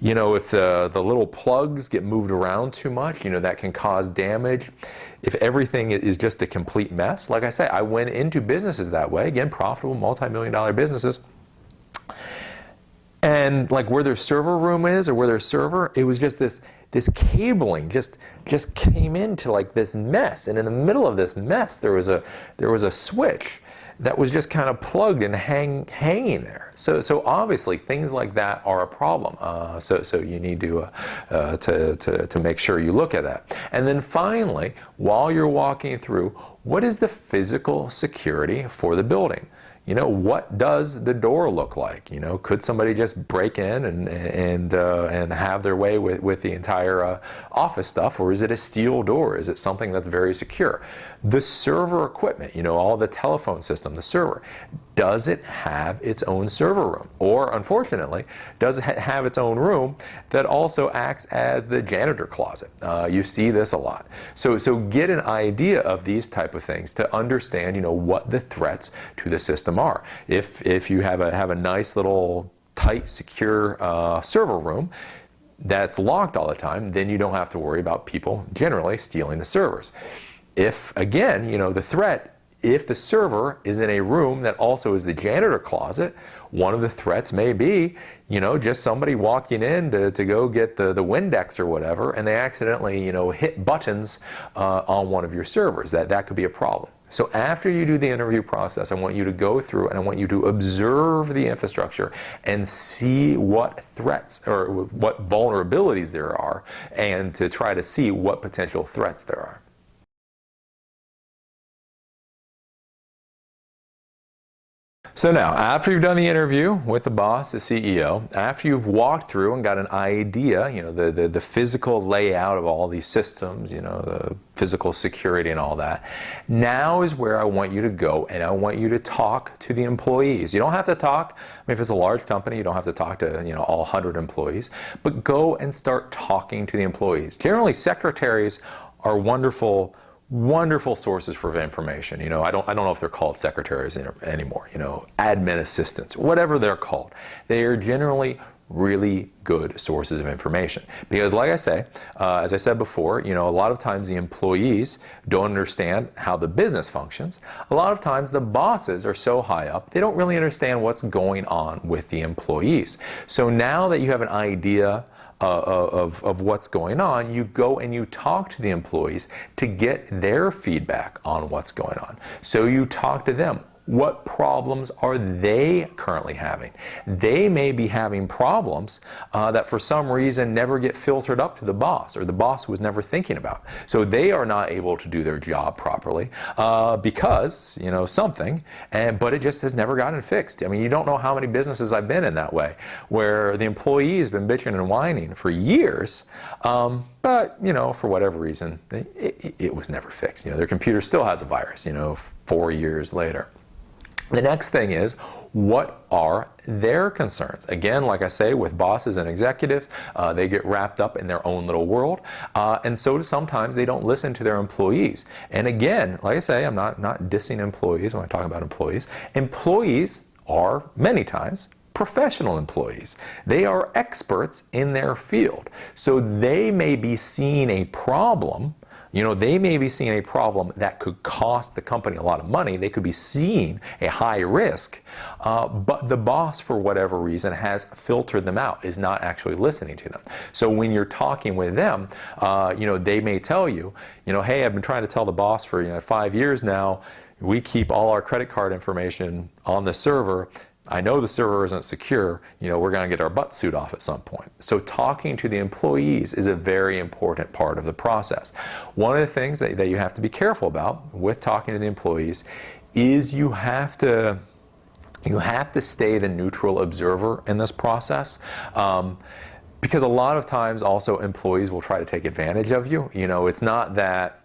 A: If the little plugs get moved around too much, that can cause damage. If everything is just a complete mess, like I say, I went into businesses that way, again, profitable multi-million-dollar businesses. And like where their server room is or where their server, it was just this cabling just came into like this mess, and in the middle of this mess there was a switch that was just kind of plugged and hanging there. So obviously things like that are a problem. So you need to make sure you look at that. And then finally, while you're walking through, what is the physical security for the building? What does the door look like? Could somebody just break in and have their way with the entire office stuff, or is it a steel door? Is it something that's very secure? The server equipment, all the telephone system, the server, does it have its own server room? Or unfortunately, does it have its own room that also acts as the janitor closet? You see this a lot. So get an idea of these type of things to understand, what the threats to the system are. If you have a nice little tight, secure server room that's locked all the time, then you don't have to worry about people generally stealing the servers. If, again, the threat, if the server is in a room that also is the janitor closet, one of the threats may be, just somebody walking in to go get the Windex or whatever, and they accidentally, hit buttons on one of your servers. That could be a problem. So after you do the interview process, I want you to go through and I want you to observe the infrastructure and see what threats or what vulnerabilities there are, and to try to see what potential threats there are. So now, after you've done the interview with the boss, the CEO, after you've walked through and got an idea, the physical layout of all these systems, the physical security and all that, now is where I want you to go, and I want you to talk to the employees. You don't have to talk, if it's a large company, you don't have to talk to, all 100 employees, but go and start talking to the employees. Generally, secretaries are wonderful wonderful sources for information. I don't know if they're called secretaries anymore, admin assistants, whatever they're called. They are generally really good sources of information. Because like I say, as I said before, a lot of times the employees don't understand how the business functions. A lot of times the bosses are so high up, they don't really understand what's going on with the employees. So now that you have an idea of what's going on, you go and you talk to the employees to get their feedback on what's going on. So you talk to them. What problems are they currently having? They may be having problems that for some reason never get filtered up to the boss, or the boss was never thinking about. So they are not able to do their job properly because, something, but it just has never gotten fixed. I mean, you don't know how many businesses I've been in that way, where the employee has been bitching and whining for years, but, for whatever reason, it was never fixed. Their computer still has a virus, 4 years later. The next thing is, what are their concerns? Again, like I say, with bosses and executives, they get wrapped up in their own little world, and so sometimes they don't listen to their employees. And again, like I say, I'm not dissing employees when I talk about employees. Employees are, many times, professional employees. They are experts in their field. So they may be seeing a problem. They may be seeing a problem that could cost the company a lot of money. They could be seeing a high risk, but the boss, for whatever reason, has filtered them out, is not actually listening to them. So when you're talking with them, they may tell you, hey, I've been trying to tell the boss for 5 years now, we keep all our credit card information on the server. I know the server isn't secure, we're going to get our butt suit off at some point. So talking to the employees is a very important part of the process. One of the things that you have to be careful about with talking to the employees is you have to stay the neutral observer in this process. Because a lot of times also employees will try to take advantage of you. It's not that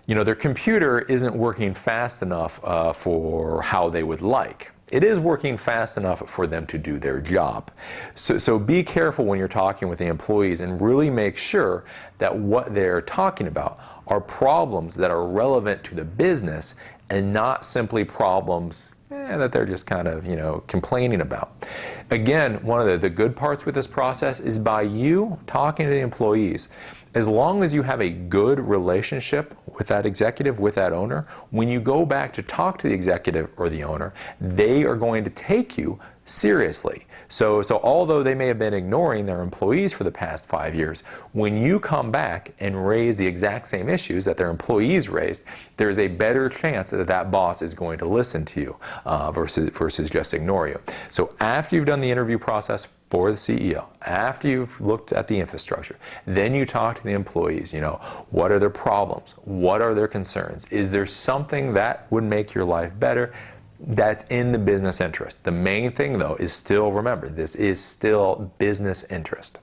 A: their computer isn't working fast enough for how they would like. It is working fast enough for them to do their job. So be careful when you're talking with the employees and really make sure that what they're talking about are problems that are relevant to the business and not simply problems that they're just kind of, complaining about. Again, one of the good parts with this process is by you talking to the employees, as long as you have a good relationship with that executive, with that owner, when you go back to talk to the executive or the owner, they are going to take you seriously. So although they may have been ignoring their employees for the past 5 years, when you come back and raise the exact same issues that their employees raised, there's a better chance that that boss is going to listen to you versus just ignore you. So after you've done the interview process for the CEO, after you've looked at the infrastructure, then you talk to the employees, what are their problems? What are their concerns? Is there something that would make your life better? That's in the business interest. The main thing, though, is still, remember, this is still business interest.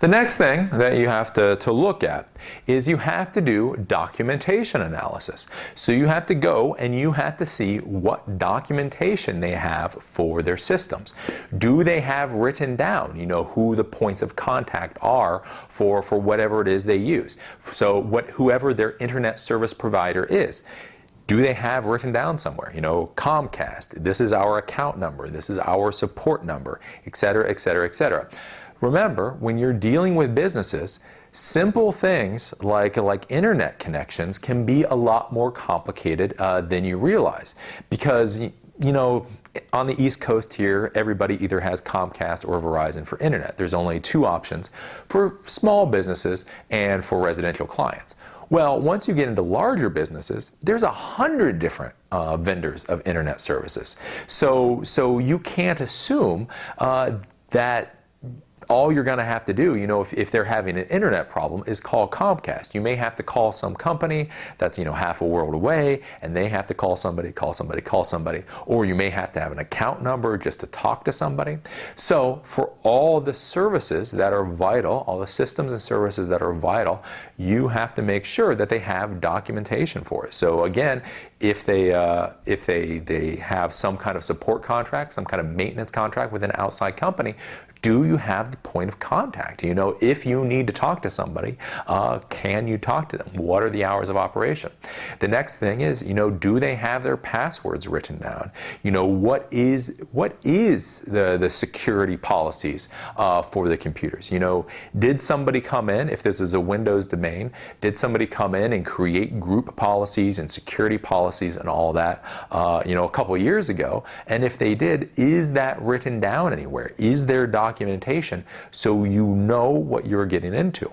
A: The next thing that you have to look at is you have to do documentation analysis. So you have to go and you have to see what documentation they have for their systems. Do they have written down, who the points of contact are for whatever it is they use? So whoever their internet service provider is. Do they have written down somewhere, Comcast, this is our account number, this is our support number, etc., etc., etc. Remember, when you're dealing with businesses, simple things like internet connections can be a lot more complicated than you realize. Because, on the East Coast here, everybody either has Comcast or Verizon for internet. There's only 2 options for small businesses and for residential clients. Well, once you get into larger businesses, there's 100 different vendors of internet services. So you can't assume that all you're going to have to do, if they're having an internet problem, is call Comcast. You may have to call some company that's, half a world away, and they have to call somebody, or you may have to have an account number just to talk to somebody. So for all the services that are vital, all the systems and services that are vital, you have to make sure that they have documentation for it. So again, if they have some kind of support contract, some kind of maintenance contract with an outside company, Do you have the point of contact? You know, if you need to talk to somebody, can you talk to them? What are the hours of operation? The next thing is, you know, do they have their passwords written down? You know, what is the security policies for the computers? You know, did somebody come in, if this is a Windows domain, did somebody come in and create group policies and security policies and all that, you know, a couple of years ago? And if they did, is that written down anywhere? Is there documentation so you know what you're getting into?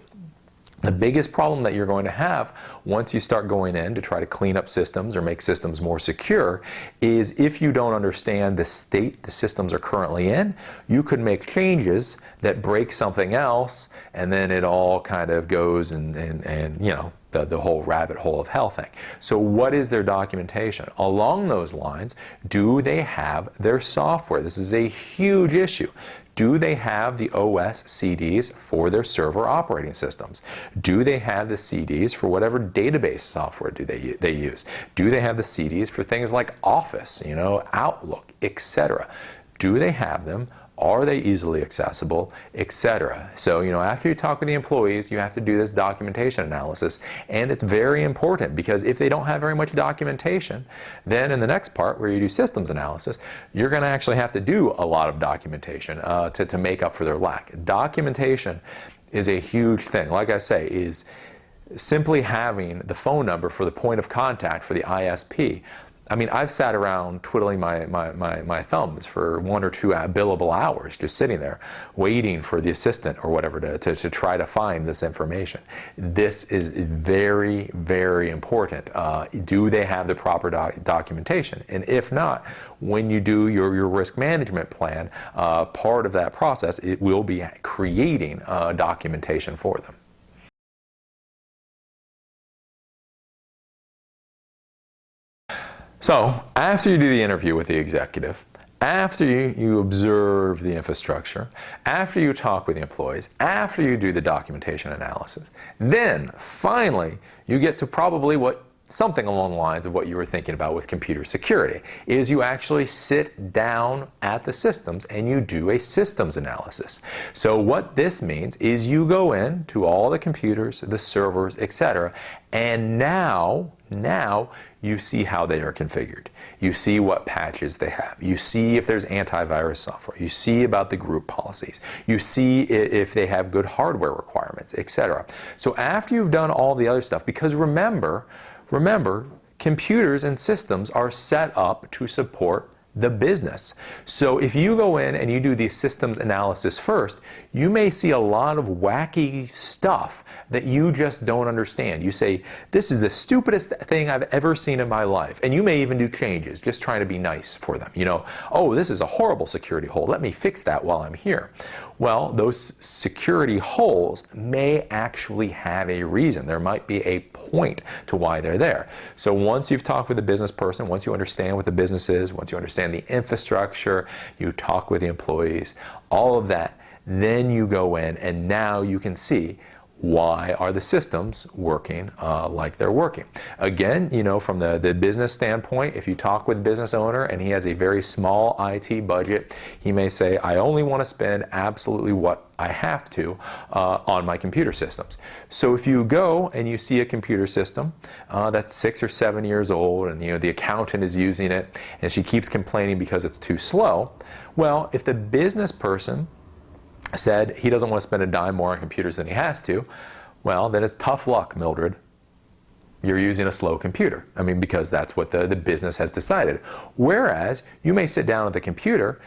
A: The biggest problem that you're going to have once you start going in to try to clean up systems or make systems more secure is if you don't understand the state the systems are currently in, you could make changes that break something else, and then it all kind of goes and you know, the whole rabbit hole of hell thing. So what is their documentation? Along those lines, do they have their software? This is a huge issue. Do they have the OS CDs for their server operating systems? Do they have the CDs for whatever database software do they use? Do they have the CDs for things like Office, you know, Outlook, etc.? Do they have them? Are they easily accessible, etc.? So, you know, after you talk with the employees, you have to do this documentation analysis. And it's very important because if they don't have very much documentation, then in the next part where you do systems analysis, you're going to actually have to do a lot of documentation to make up for their lack. Documentation is a huge thing. Like I say, is simply having the phone number for the point of contact for the ISP. I mean, I've sat around twiddling my thumbs for 1 or 2 billable hours, just sitting there waiting for the assistant or whatever to try to find this information. This is very, very important. Do they have the proper documentation? And if not, when you do your risk management plan, part of that process, it will be creating documentation for them. So after you do the interview with the executive, after you observe the infrastructure, after you talk with the employees, after you do the documentation analysis, then finally you get to probably something along the lines of what you were thinking about with computer security, is you actually sit down at the systems and you do a systems analysis. So what this means is you go in to all the computers, the servers, etc., and now you see how they are configured. You see what patches they have. You see if there's antivirus software. You see about the group policies. You see if they have good hardware requirements, etc. So after you've done all the other stuff, because remember, computers and systems are set up to support the business. So if you go in and you do the systems analysis first, you may see a lot of wacky stuff that you just don't understand. You say, this is the stupidest thing I've ever seen in my life. And you may even do changes, just trying to be nice for them. You know, oh, this is a horrible security hole. Let me fix that while I'm here. Well, those security holes may actually have a reason. There might be a point to why they're there. So once you've talked with the business person, once you understand what the business is, once you understand the infrastructure, you talk with the employees, all of that, then you go in and now you can see why are the systems working like they're working. Again, you know, from the business standpoint, if you talk with the business owner and he has a very small IT budget, he may say, I only want to spend absolutely what I have to on my computer systems. So if you go and you see a computer system that's 6 or 7 years old, and you know the accountant is using it and she keeps complaining because it's too slow, well, if the business person said he doesn't want to spend a dime more on computers than he has to, well, then it's tough luck, Mildred. You're using a slow computer. I mean, because that's what the business has decided. Whereas you may sit down at the computer,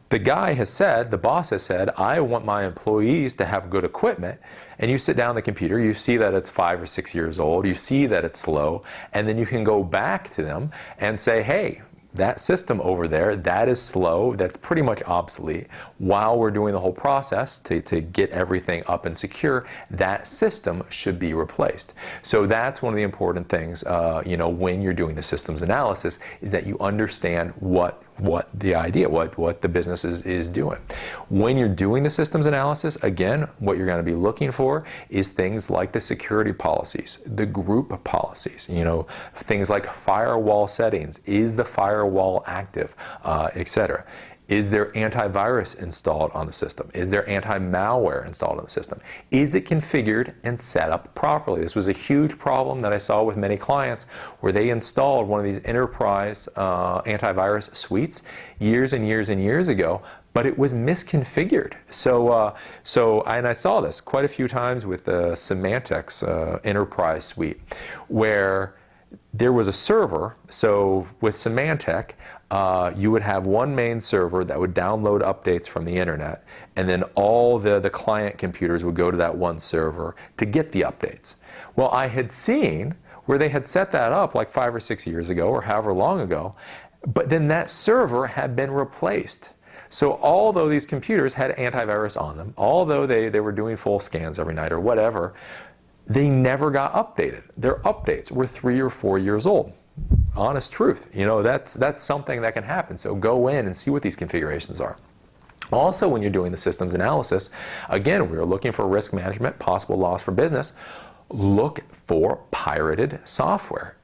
A: the guy has said, the boss has said, I want my employees to have good equipment, and you sit down at the computer, you see that it's 5 or 6 years old, you see that it's slow, and then you can go back to them and say, hey, that system over there, that is slow, that's pretty much obsolete. While we're doing the whole process to get everything up and secure, that system should be replaced. So that's one of the important things, you know, when you're doing the systems analysis, is that you understand what the idea, what the business is doing. When you're doing the systems analysis, again, what you're going to be looking for is things like the security policies, the group policies, you know, things like firewall settings. Is the firewall active, etc.? Is there antivirus installed on the system? Is there anti-malware installed on the system? Is it configured and set up properly? This was a huge problem that I saw with many clients where they installed one of these enterprise antivirus suites years and years and years ago, but it was misconfigured. And I saw this quite a few times with the Symantec's enterprise suite, where there was a server. So with Symantec, you would have one main server that would download updates from the internet, and then all the client computers would go to that one server to get the updates. Well, I had seen where they had set that up like 5 or 6 years ago, or however long ago, but then that server had been replaced. So although these computers had antivirus on them, although they were doing full scans every night or whatever, they never got updated. Their updates were 3 or 4 years old. Honest truth. You know, that's something that can happen. So go in and see what these configurations are. Also, when you're doing the systems analysis, again, we're looking for risk management, possible loss for business. Look for pirated software.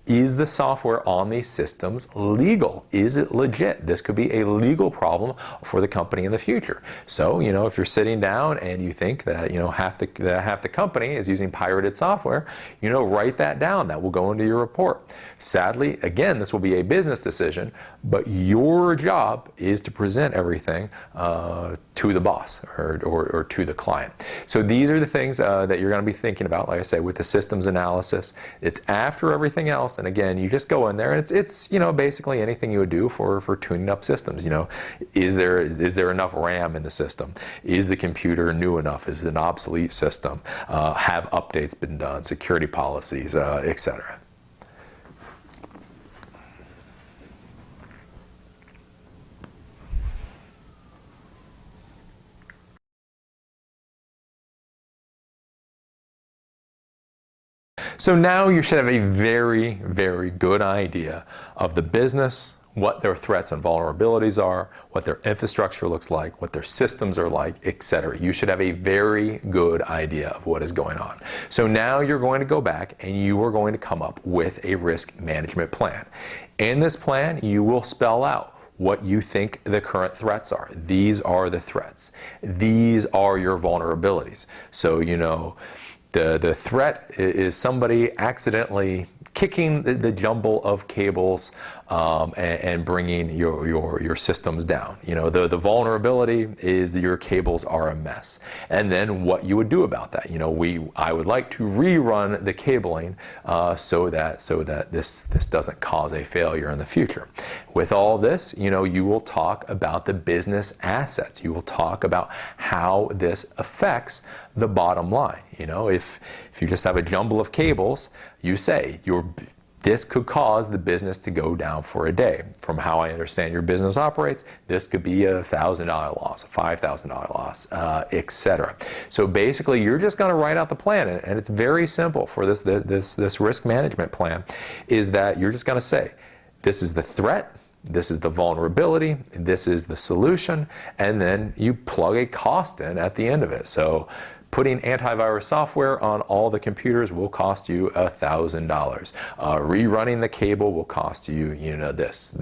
A: Is the software on these systems legal? Is it legit? This could be a legal problem for the company in the future. So, you know, if you're sitting down and you think that, you know, half the company is using pirated software, you know, write that down. That will go into your report. Sadly, again, this will be a business decision, but your job is to present everything to the boss or to the client. So these are the things that you're going to be thinking about, like I say, with the systems analysis. It's after everything else. And again, you just go in there, and it's you know, basically anything you would do for tuning up systems. You know, is there enough RAM in the system? Is the computer new enough? Is it an obsolete system? Have updates been done? Security policies, etc. So now you should have a very, very good idea of the business, what their threats and vulnerabilities are, what their infrastructure looks like, what their systems are like, etc. You should have a very good idea of what is going on. So now you're going to go back and you are going to come up with a risk management plan. In this plan, you will spell out what you think the current threats are. These are the threats. These are your vulnerabilities. So, you know, the threat is somebody accidentally kicking the jumble of cables and bringing your systems down. You know, the vulnerability is that your cables are a mess. And then what you would do about that. You know, I would like to rerun the cabling so that this doesn't cause a failure in the future. With all this, you know, you will talk about the business assets. You will talk about how this affects the bottom line. You know, if you just have a jumble of cables, you say this could cause the business to go down for a day. From how I understand your business operates, this could be a $1,000 loss, a $5,000 loss, etc. So basically, you're just going to write out the plan, and it's very simple for this risk management plan. Is that you're just going to say, this is the threat, this is the vulnerability, this is the solution, and then you plug a cost in at the end of it. So putting antivirus software on all the computers will cost you $1,000. Rerunning the cable will cost you, you know, this.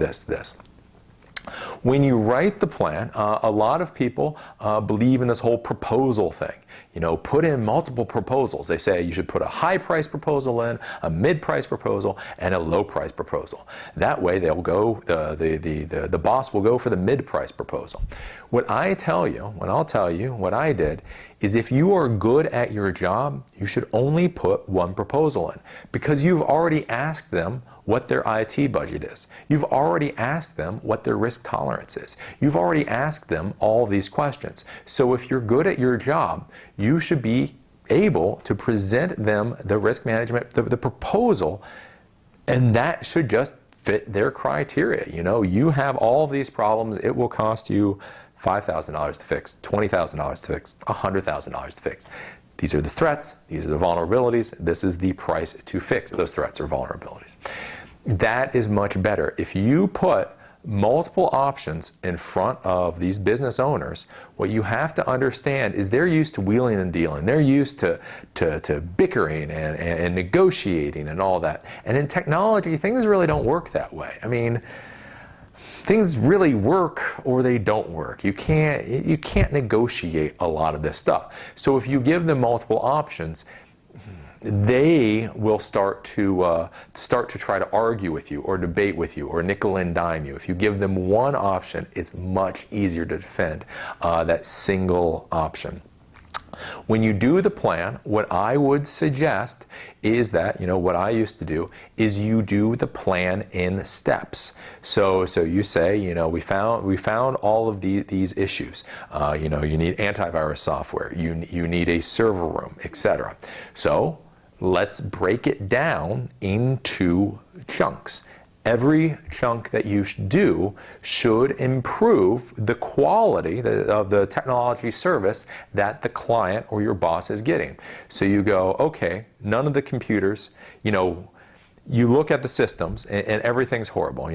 A: When you write the plan, a lot of people believe in this whole proposal thing. You know, put in multiple proposals. They say you should put a high price proposal in, a mid price proposal, and a low price proposal. That way they'll go, the boss will go for the mid price proposal. What I'll tell you, what I did, is if you are good at your job, you should only put one proposal in, because you've already asked them what their IT budget is. You've already asked them what their risk tolerance is. You've already asked them all these questions. So if you're good at your job, you should be able to present them the risk management, the proposal, and that should just fit their criteria. You know, you have all these problems, it will cost you $5,000 to fix, $20,000 to fix, $100,000 to fix. These are the threats, these are the vulnerabilities, this is the price to fix those threats or vulnerabilities. That is much better. If you put multiple options in front of these business owners, what you have to understand is they're used to wheeling and dealing. They're used to bickering and negotiating and all that. And in technology, things really don't work that way. I mean, things really work or they don't work. You can't negotiate a lot of this stuff. So if you give them multiple options, they will start to try to argue with you or debate with you or nickel and dime you. If you give them one option, it's much easier to defend that single option. When you do the plan, what I would suggest is that, what I used to do is you do the plan in steps. So you say, we found all of these issues. You need antivirus software, you need a server room, etc. So let's break it down into chunks. Every chunk that you do should improve the quality of the technology service that the client or your boss is getting. So you go, okay, none of the computers, you look at the systems and everything's horrible.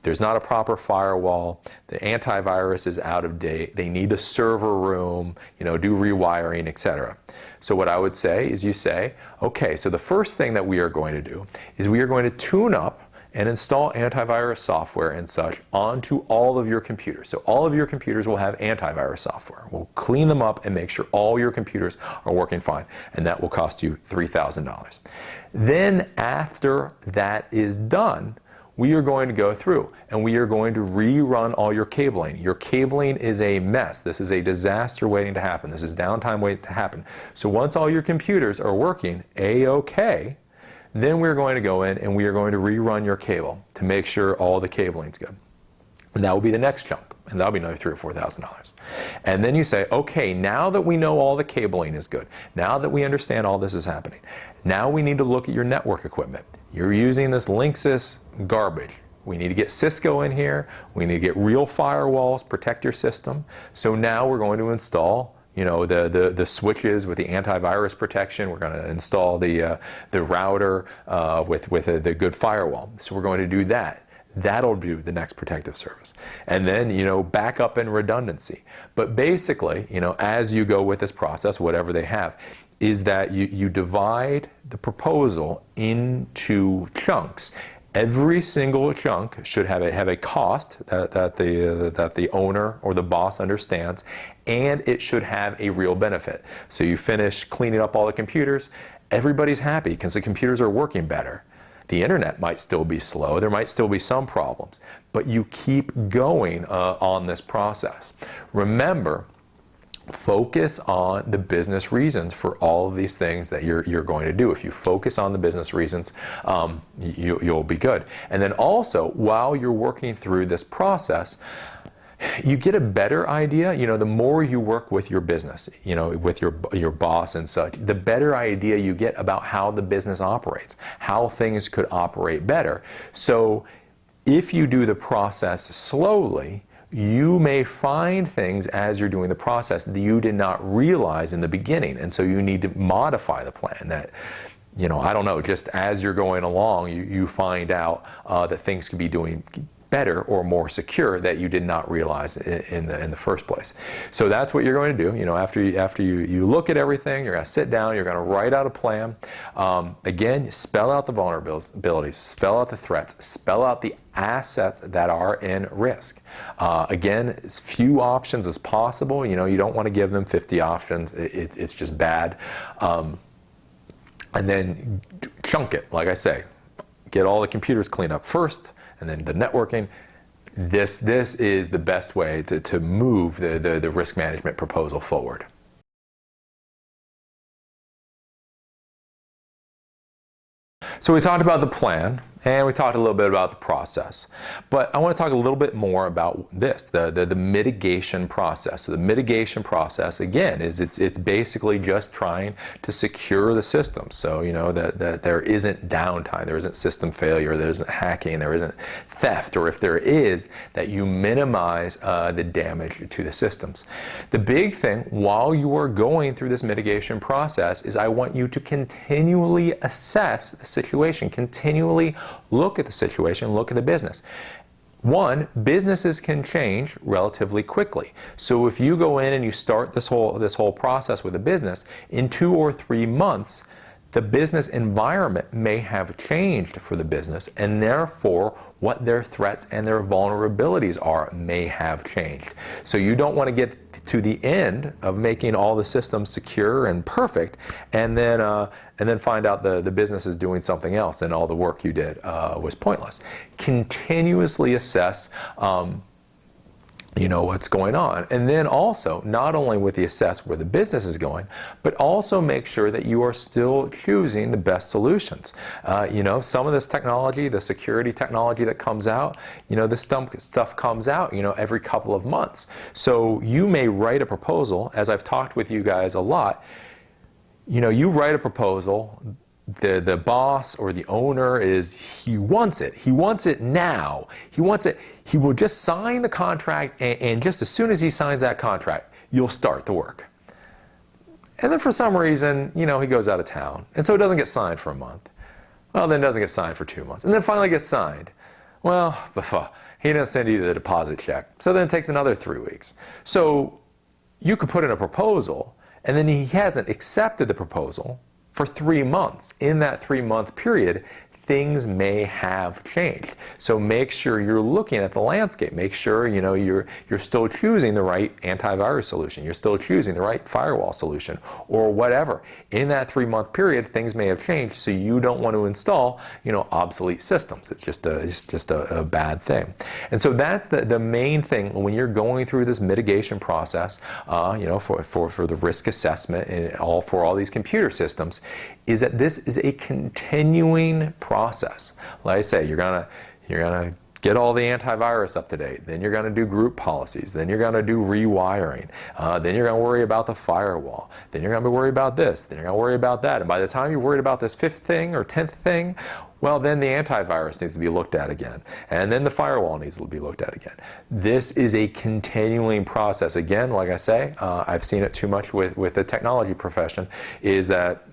A: There's not a proper firewall, the antivirus is out of date, they need a server room, do rewiring, etc. So what I would say is you say, okay, so the first thing that we are going to do is we are going to tune up and install antivirus software and such onto all of your computers. So all of your computers will have antivirus software. We'll clean them up and make sure all your computers are working fine, and that will cost you $3,000. Then after that is done, we are going to go through and we are going to rerun all your cabling. Your cabling is a mess. This is a disaster waiting to happen. This is downtime waiting to happen. So once all your computers are working A-OK, then we're going to go in and we are going to rerun your cable to make sure all the cabling's good. And that will be the next chunk, and that'll be another $3,000 or $4,000. And then you say, okay, now that we know all the cabling is good, now that we understand all this is happening, now we need to look at your network equipment. You're using this Linksys garbage. We need to get Cisco in here. We need to get real firewalls, protect your system. So now we're going to install the switches with the antivirus protection. We're going to install the router with the good firewall. So we're going to do that. That'll do the next protective service. And then, backup and redundancy. But basically, as you go with this process, whatever they have, is that you divide the proposal into chunks. Every single chunk should have a cost that the owner or the boss understands, and it should have a real benefit. So you finish cleaning up all the computers, everybody's happy because the computers are working better. The internet might still be slow, there might still be some problems, but you keep going on this process. Remember, focus on the business reasons for all of these things that you're going to do. If you focus on the business reasons, you'll be good. And then also, while you're working through this process, you get a better idea. The more you work with your business, with your boss and such, the better idea you get about how the business operates, how things could operate better. So if you do the process slowly, you may find things as you're doing the process that you did not realize in the beginning, and so you need to modify the plan. That, I don't know, just as you're going along, you find out that things could be doing better or more secure that you did not realize in the first place. So that's what you're going to do. After you look at everything, you're going to sit down, you're going to write out a plan. Again, spell out the vulnerabilities, spell out the threats, spell out the assets that are in risk. Again, as few options as possible. You don't want to give them 50 options. It's just bad. And then chunk it, like I say. Get all the computers cleaned up first, and then the networking. This is the best way to move the risk management proposal forward. So we talked about the plan, and we talked a little bit about the process. But I want to talk a little bit more about this, the mitigation process. So the mitigation process, again, is it's basically just trying to secure the system. So, that there isn't downtime, there isn't system failure, there isn't hacking, there isn't theft, or if there is, that you minimize the damage to the systems. The big thing while you are going through this mitigation process is I want you to continually assess the situation, continually look at the situation, look at the business. One, businesses can change relatively quickly. So if you go in and you start this whole process with a business, in 2 or 3 months, the business environment may have changed for the business, and therefore what their threats and their vulnerabilities are may have changed. So you don't want to get to the end of making all the systems secure and perfect, and then find out the business is doing something else and all the work you did was pointless. Continuously assess what's going on. And then also, not only with the assess where the business is going, but also make sure that you are still choosing the best solutions. Some of this technology, the security technology that comes out, this stuff comes out, every couple of months. So you may write a proposal, as I've talked with you guys a lot, you write a proposal, the boss or the owner he wants it now. He will just sign the contract, and just as soon as he signs that contract, you'll start the work. And then for some reason, he goes out of town, and so it doesn't get signed for a month. Well, then it doesn't get signed for 2 months, and then finally gets signed. Well, he didn't send you the deposit check, so then it takes another 3 weeks. So you could put in a proposal, and then he hasn't accepted the proposal for 3 months. In that 3-month period, things may have changed. So make sure you're looking at the landscape. Make sure you're still choosing the right antivirus solution. You're still choosing the right firewall solution or whatever. In that 3-month period, things may have changed, so you don't want to install obsolete systems. It's just a bad thing. And so that's the main thing when you're going through this mitigation process, for the risk assessment and for all these computer systems, is that this is a continuing process. Like I say, you're gonna get all the antivirus up to date. Then you're gonna do group policies. Then you're gonna do rewiring. Then you're gonna worry about the firewall. Then you're gonna worry about this. Then you're gonna worry about that. And by the time you're worried about this 5th thing or 10th thing, well, then the antivirus needs to be looked at again. And then the firewall needs to be looked at again. This is a continuing process. Again, like I say, I've seen it too much with the technology profession, is that,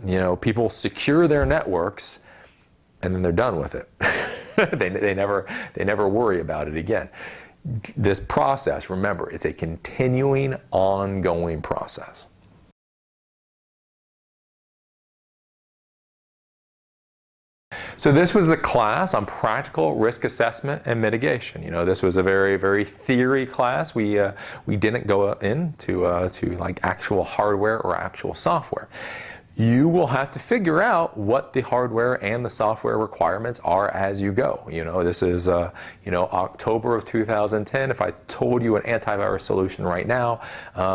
A: people secure their networks and then they're done with it. they never worry about it again. This process, remember, it's a continuing, ongoing process. So this was the class on practical risk assessment and mitigation. This was a very, very theory class. We didn't go into like actual hardware or actual software. You will have to figure out what the hardware and the software requirements are as you go. This is October of 2010. If I told you an antivirus solution right now,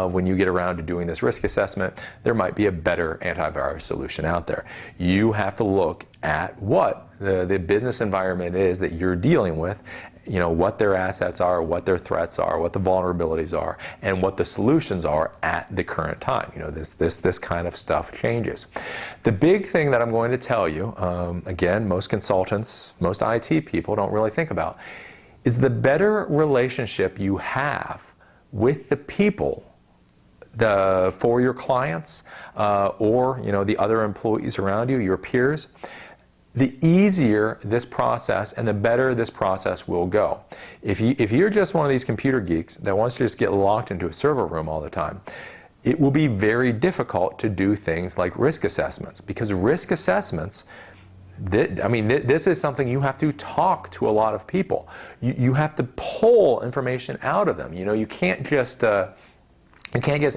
A: when you get around to doing this risk assessment, there might be a better antivirus solution out there. You have to look at what the business environment is that you're dealing with, what their assets are, what their threats are, what the vulnerabilities are, and what the solutions are at the current time. This kind of stuff changes. The big thing that I'm going to tell you, again, most consultants, most IT people don't really think about, is the better relationship you have with the people for your clients or the other employees around you, your peers, the easier this process and the better this process will go. If you're just one of these computer geeks that wants to just get locked into a server room all the time, it will be very difficult to do things like risk assessments, because risk assessments, this is something you have to talk to a lot of people. You have to pull information out of them. You can't just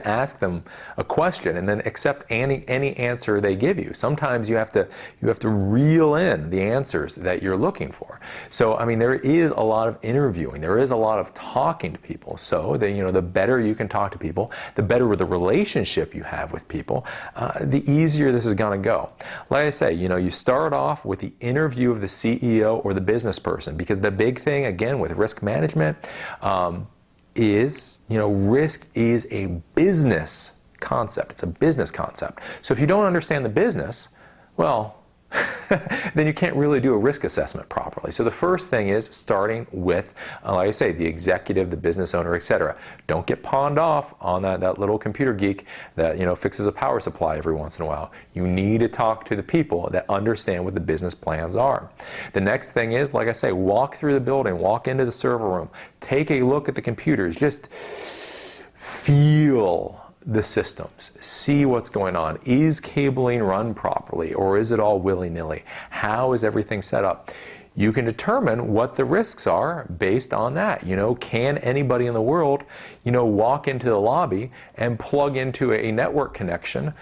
A: ask them a question and then accept any answer they give you. Sometimes you have to reel in the answers that you're looking for. So there is a lot of interviewing. There is a lot of talking to people. So the better you can talk to people, the better the relationship you have with people, the easier this is going to go. Like I say, you start off with the interview of the CEO or the business person, because the big thing again with risk management is, risk is a business concept. It's a business concept. So if you don't understand the business, well, then you can't really do a risk assessment properly. So the first thing is starting with, like I say, the executive, the business owner, etc. Don't get pawned off on that little computer geek that fixes a power supply every once in a while. You need to talk to the people that understand what the business plans are. The next thing is, like I say, walk through the building, walk into the server room, take a look at the computers, just feel the systems, see what's going on. Is cabling run properly, or is it all willy-nilly? How is everything set up? you can determine what the risks are based on that. Can anybody in the world, walk into the lobby and plug into a network connection,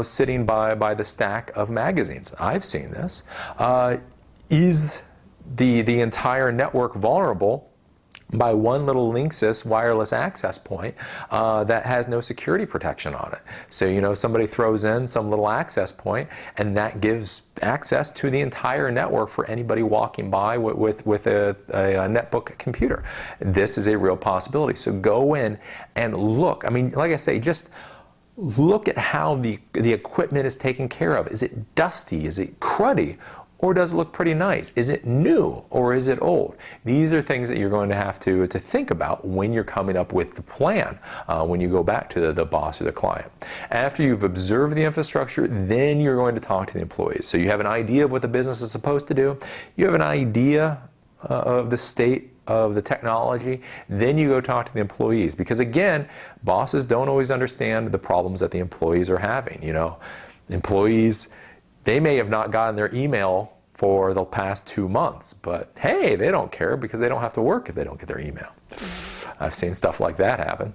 A: sitting by the stack of magazines? I've seen this. Is the entire network vulnerable by one little Linksys wireless access point that has no security protection on it? So, somebody throws in some little access point, and that gives access to the entire network for anybody walking by with a netbook computer. This is a real possibility. So go in and look. I mean, like I say, just look at how the equipment is taken care of. Is it dusty? Is it cruddy? Or does it look pretty nice? Is it new or is it old? These are things that you're going to have to think about when you're coming up with the plan, when you go back to the boss or the client. After you've observed the infrastructure, then you're going to talk to the employees. So you have an idea of what the business is supposed to do. You have an idea of the state of the technology. Then you go talk to the employees. Because again, bosses don't always understand the problems that the employees are having. Employees, they may have not gotten their email for the past 2 months, but hey, they don't care because they don't have to work if they don't get their email. I've seen stuff like that happen.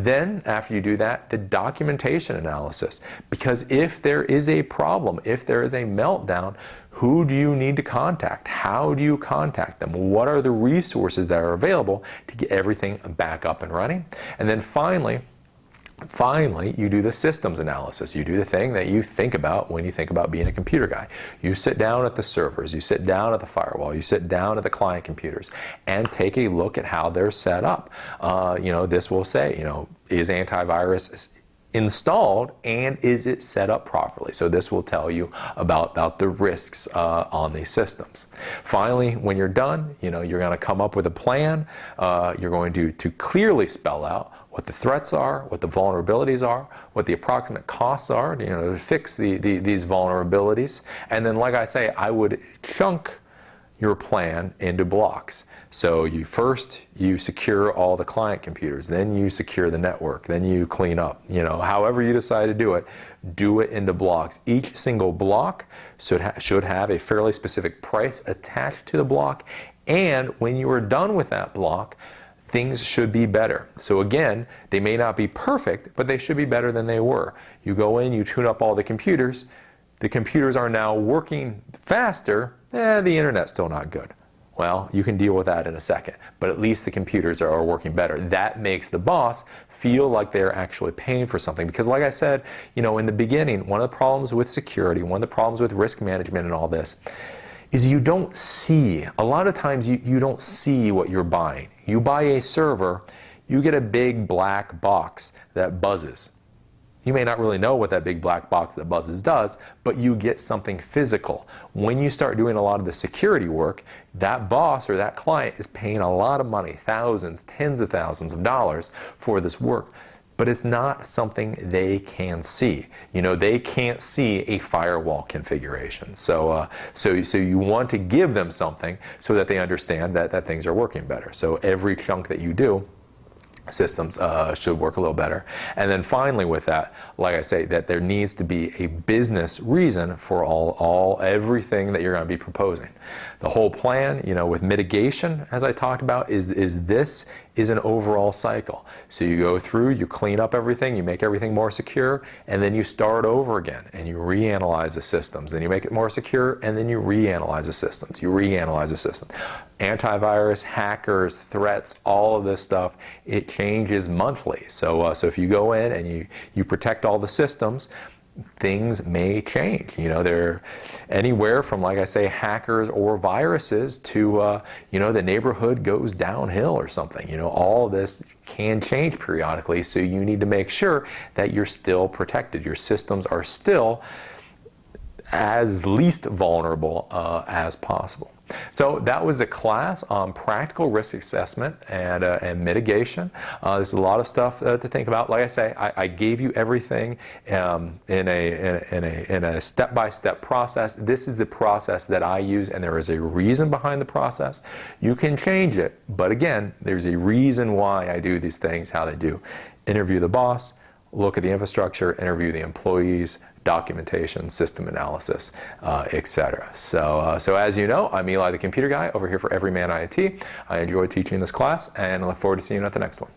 A: Then, after you do that, the documentation analysis. Because if there is a problem, if there is a meltdown, who do you need to contact? How do you contact them? What are the resources that are available to get everything back up and running? And then finally, you do the systems analysis. You do the thing that you think about when you think about being a computer guy. You sit down at the servers, you sit down at the firewall, you sit down at the client computers, and take a look at how they're set up. This will say, is antivirus installed and is it set up properly? So this will tell you about the risks on these systems. Finally, when you're done, you're going to come up with a plan. You're going to clearly spell out what the threats are, what the vulnerabilities are, what the approximate costs are, to fix these vulnerabilities. And then, like I say, I would chunk your plan into blocks. So first you secure all the client computers, then you secure the network, then you clean up. However you decide to do it into blocks. Each single block should have a fairly specific price attached to the block, and when you are done with that block, things should be better. So again, they may not be perfect, but they should be better than they were. You go in, you tune up all the computers are now working faster, the internet's still not good. Well, you can deal with that in a second, but at least the computers are working better. That makes the boss feel like they're actually paying for something. Because like I said, in the beginning, one of the problems with security, one of the problems with risk management and all this, is you don't see, a lot of times you don't see what you're buying. You buy a server, you get a big black box that buzzes. You may not really know what that big black box that buzzes does, but you get something physical. When you start doing a lot of the security work, that boss or that client is paying a lot of money, thousands, tens of thousands of dollars for this work. But it's not something they can see. They can't see a firewall configuration. So you want to give them something so that they understand that things are working better. So every chunk that you do, systems should work a little better. And then finally with that, like I say, that there needs to be a business reason for everything that you're going to be proposing. The whole plan, with mitigation, as I talked about, is an overall cycle. So you go through, you clean up everything, you make everything more secure, and then you start over again and you reanalyze the systems. Then you make it more secure, and then you reanalyze the systems. You reanalyze the system. Antivirus, hackers, threats, all of this stuff, it changes monthly. So if you go in and you protect all the systems, things may change. They're anywhere from, like I say, hackers or viruses to, the neighborhood goes downhill or something. All of this can change periodically, so you need to make sure that you're still protected. Your systems are still as least vulnerable as possible. So that was a class on practical risk assessment and mitigation. There's a lot of stuff to think about. Like I say, I gave you everything in a step-by-step process. This is the process that I use, and there is a reason behind the process. You can change it, but again, there's a reason why I do these things, how they do. Interview the boss, look at the infrastructure, interview the employees, documentation, system analysis, etc. So as you know, I'm Eli the Computer Guy over here for Everyman IT. I enjoy teaching this class, and I look forward to seeing you at the next one.